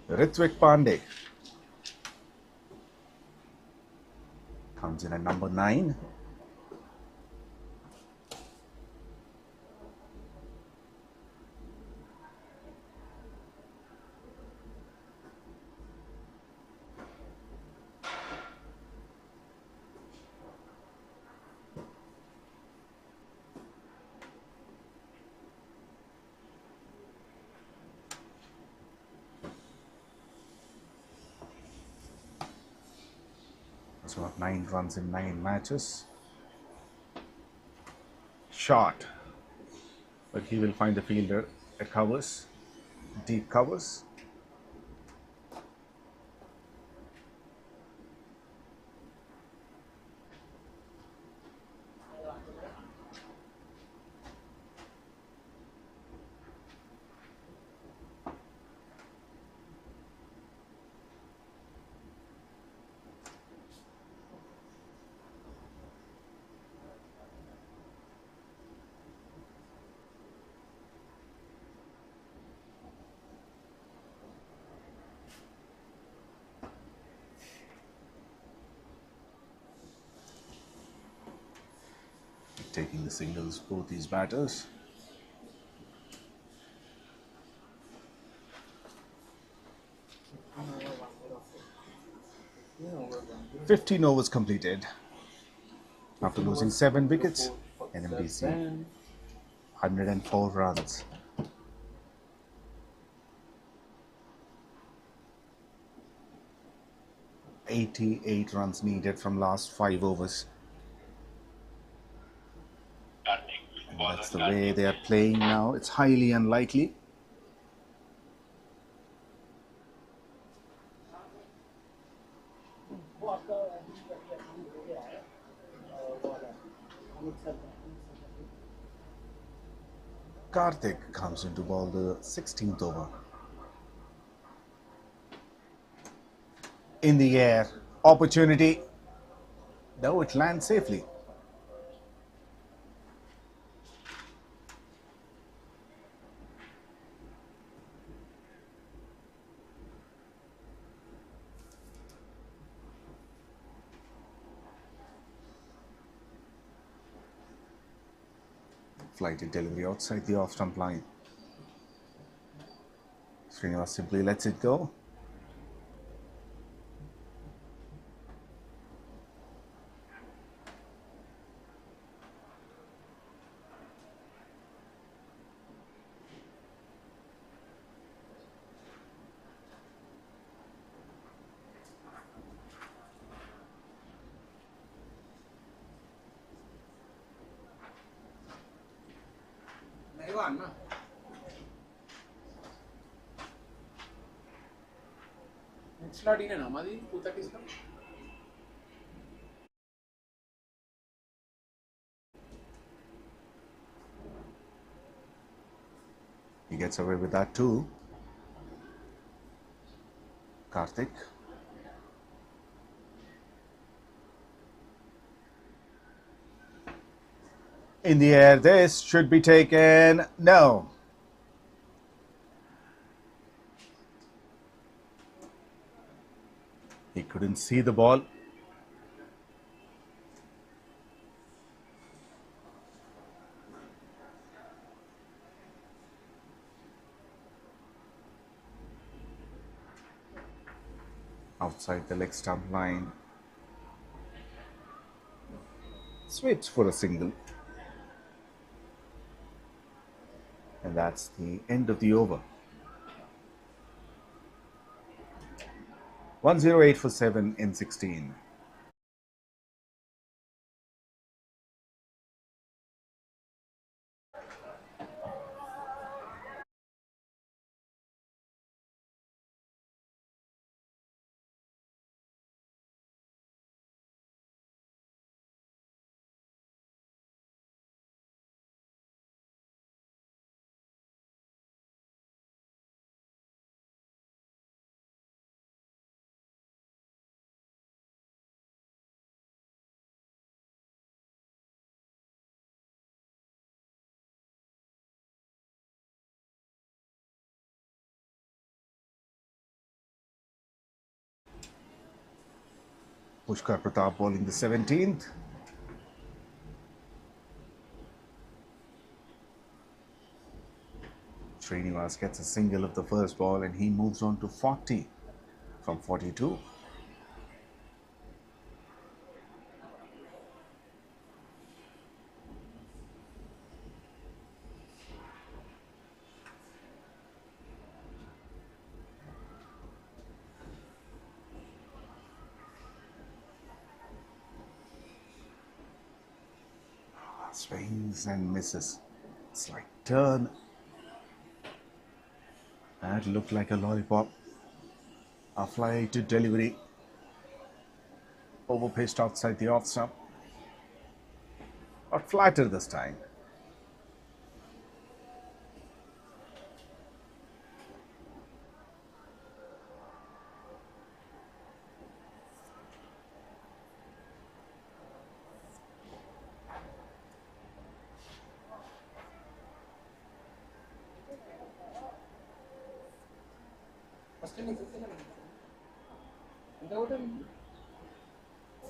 𝗙𝗵𝗃𝗃𝗵𝗆 comes in at number 9. He's got 9 runs in 9 matches. Shot, but he will find the fielder at covers, deep covers. Taking the singles, both these batters. Yeah, 15 overs completed. After losing 7 wickets, NMDC 104 runs. '88 runs needed from last 5 overs. And that's the way they are playing now. It's highly unlikely. Karthik comes into ball the 16th over. In the air, opportunity. No, it lands safely. Flighted delivery outside the off-stump line. Srinivas simply lets it go. He gets away with that too. Karthik. In the air, this should be taken. No. He couldn't see the ball. outside the leg stump line. Sweeps for a single. And that's the end of the over. 108 for 7 in 16. 𝗃𝗶𝗃𝗲𝗄 bowling the 17th. Srinivas gets a single of the first ball and he moves on to 40 from 42. Swings and misses. Slight turn. That looked like a lollipop. A fly to delivery. Overpitched outside the off stump. But flatter this time.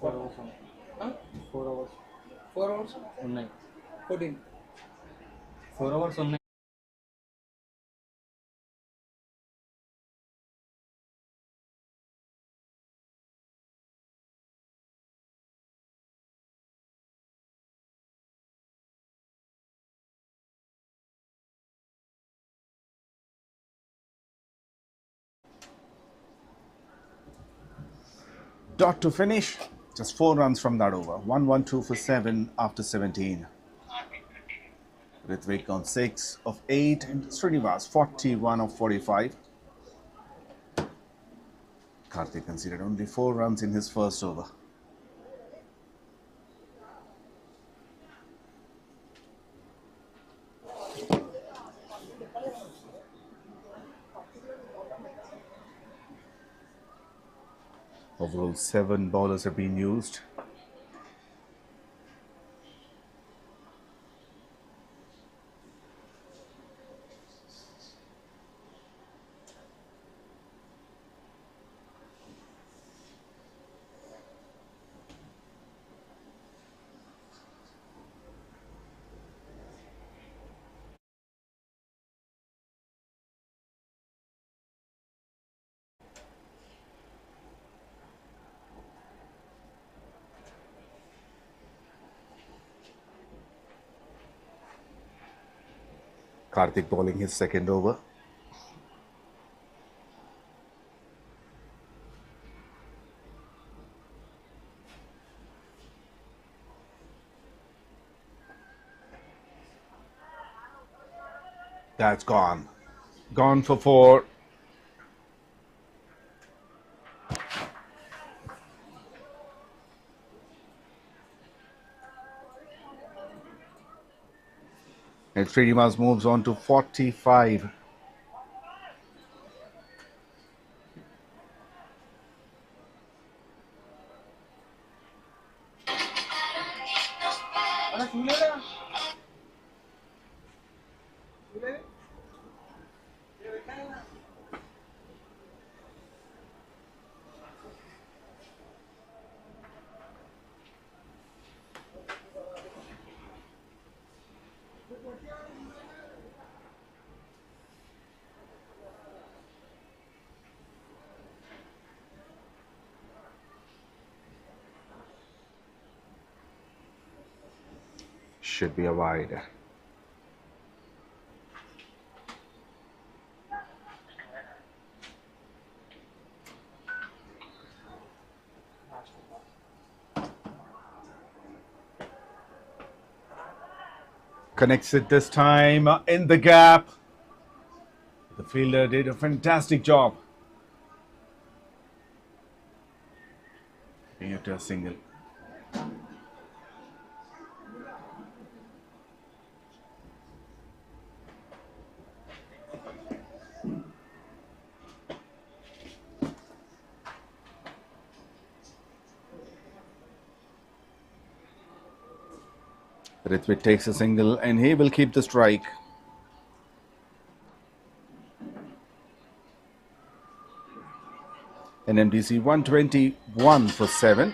Four hours. 4 hours. 4 hours? Online. 14. 4 hours online. Dot to finish. Just 4 runs from that over. 112 for 7 after 17. Hrithwik on 6 of 8 and Srinivas 41 of 45. Karthik conceded only 4 runs in his first over. Overall, 7 bowlers have been used. Karthik bowling his second over. That's gone. Gone for 4. And Srinivas moves on to 45. should be a wide. Connects it this time in the gap. The fielder did a fantastic job. Into a single. ฤthwik takes a single and he will keep the strike. NMDC 121 for 7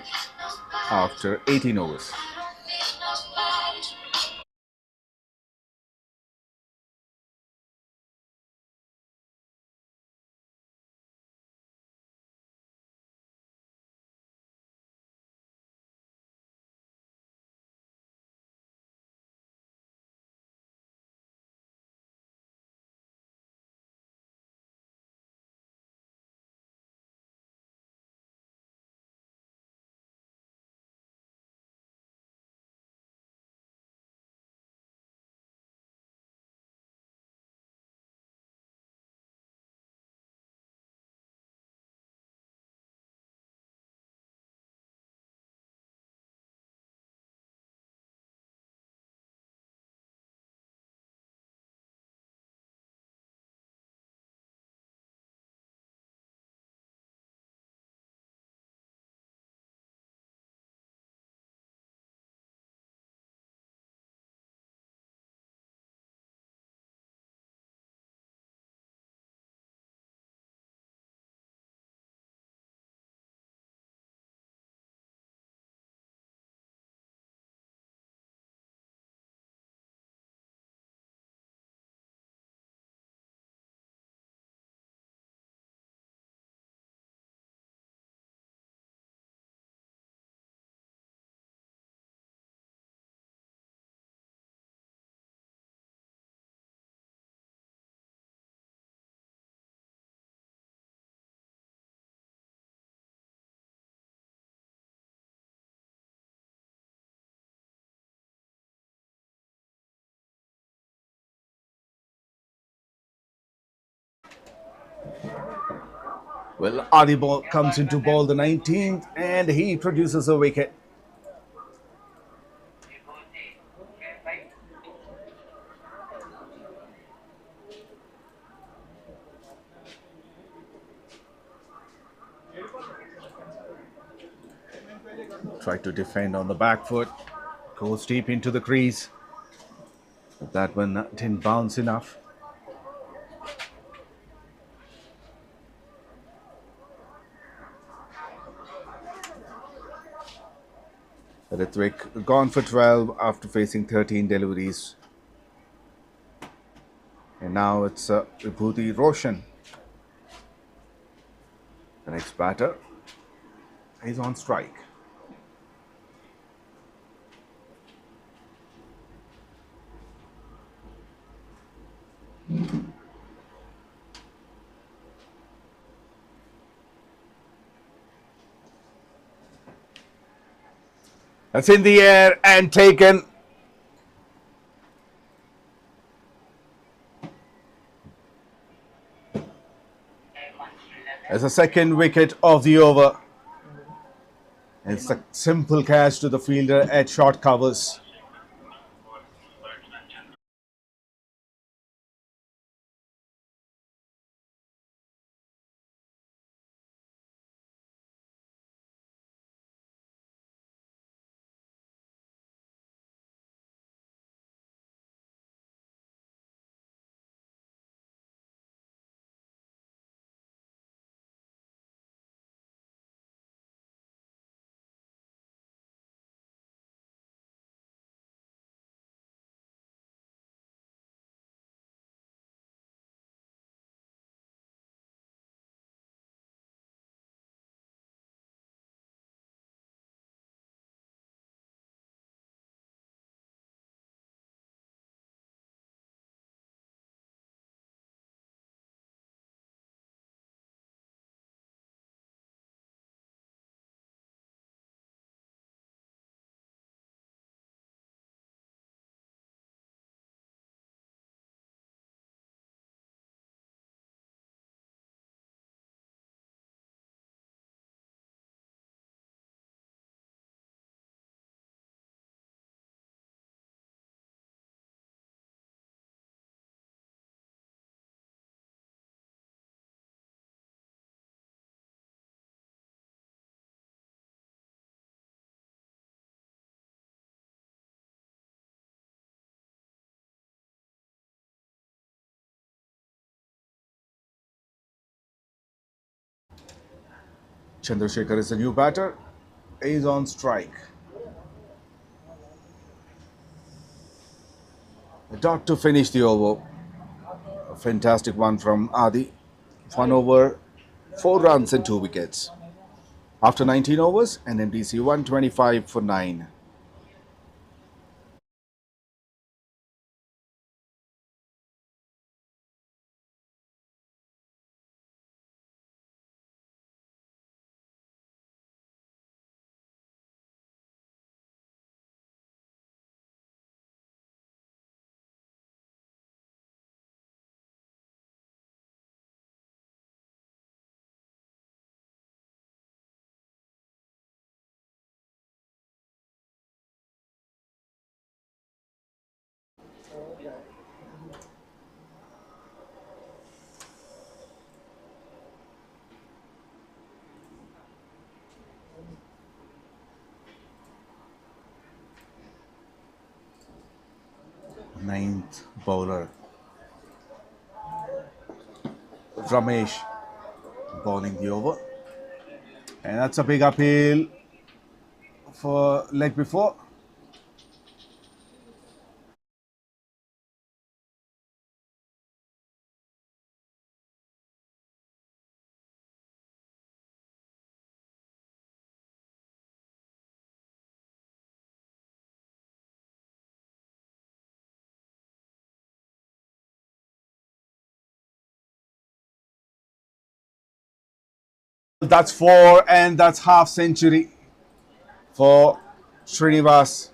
after 18 overs. Well, Adibol comes into ball the 19th and he produces a wicket. Tried to defend on the back foot, goes deep into the crease. But that one didn't bounce enough. ฤthwik gone for 12 after facing 13 deliveries. And now it's Vibhuti Roshan. The next batter is on strike. That's in the air and taken. As a second wicket of the over. It's a simple catch to the fielder at short covers. Chandrasekhar is the new batter. Is on strike. A dot to finish the over. A fantastic one from Adi. 1 over, 4 runs and 2 wickets. After 19 overs, NMDC 125 for 9. Ninth bowler Ramesh bowling the over, and that's a big appeal for leg before. That's 4, and that's half century for Srinivas.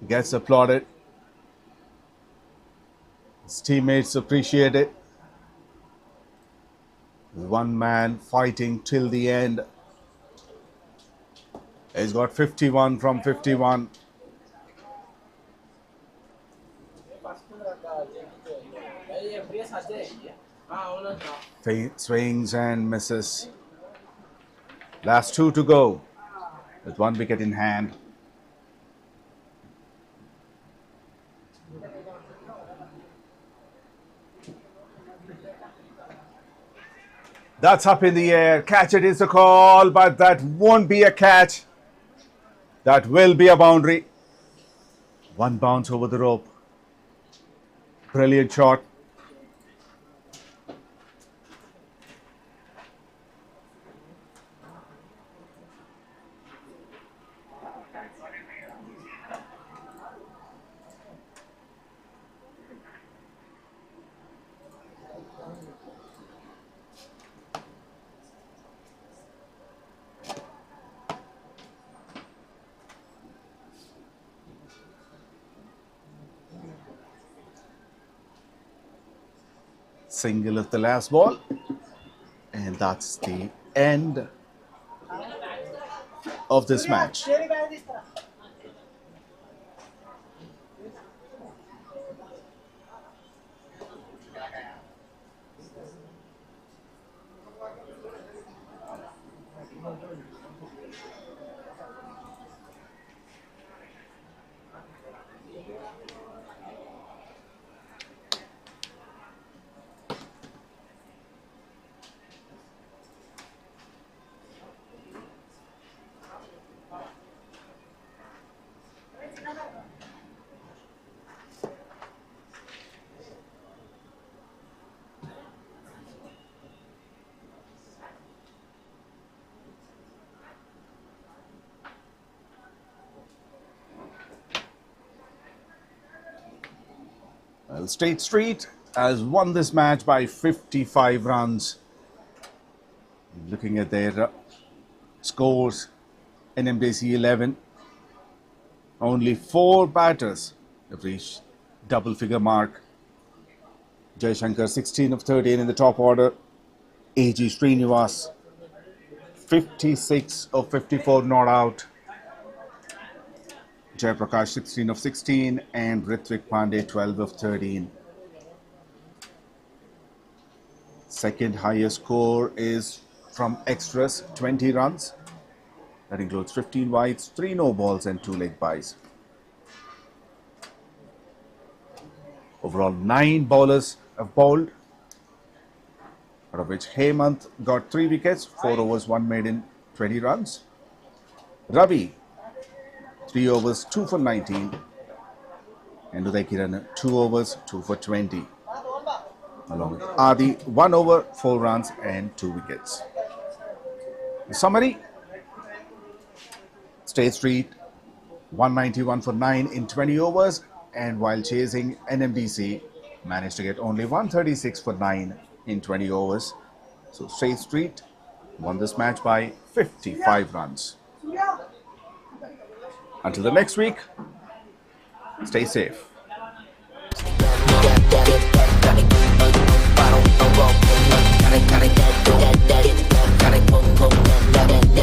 Gets applauded. His teammates appreciate it. One man fighting till the end. He's got 51 from 51. Swings and misses. Last 2 to go with 1 wicket in hand. That's up in the air. Catch it is a call, but that won't be a catch. That will be a boundary. 1 bounce over the rope. Brilliant shot. Single of the last ball, and that's the end of this match. Well, State Street has won this match by 55 runs. Looking at their scores, NMDC 11. Only 4 batters have reached double figure mark. Jaishankar 16 of 13 in the top order. A.G. Srinivas 56 of 54 not out. Jaiprakash 16 of 16 and Ritwik Pandey 12 of 13. Second highest score is from extras, 20 runs. That includes 15 wides, 3 no balls and 2 leg byes. Overall 9 bowlers have bowled out of which Hemant got 3 wickets, 4 overs, 1 made in 20 runs. Ravi, 3 overs, 2 for 19. And Uday 2 overs, 2 for 20. Along with Adi, 1 over, 4 runs and 2 wickets. The summary: State Street, 191 for 9 in 20 overs, and while chasing NMDC, managed to get only 136 for 9 in 20 overs. So State Street won this match by 55 runs. Until the next week, stay safe. Gotta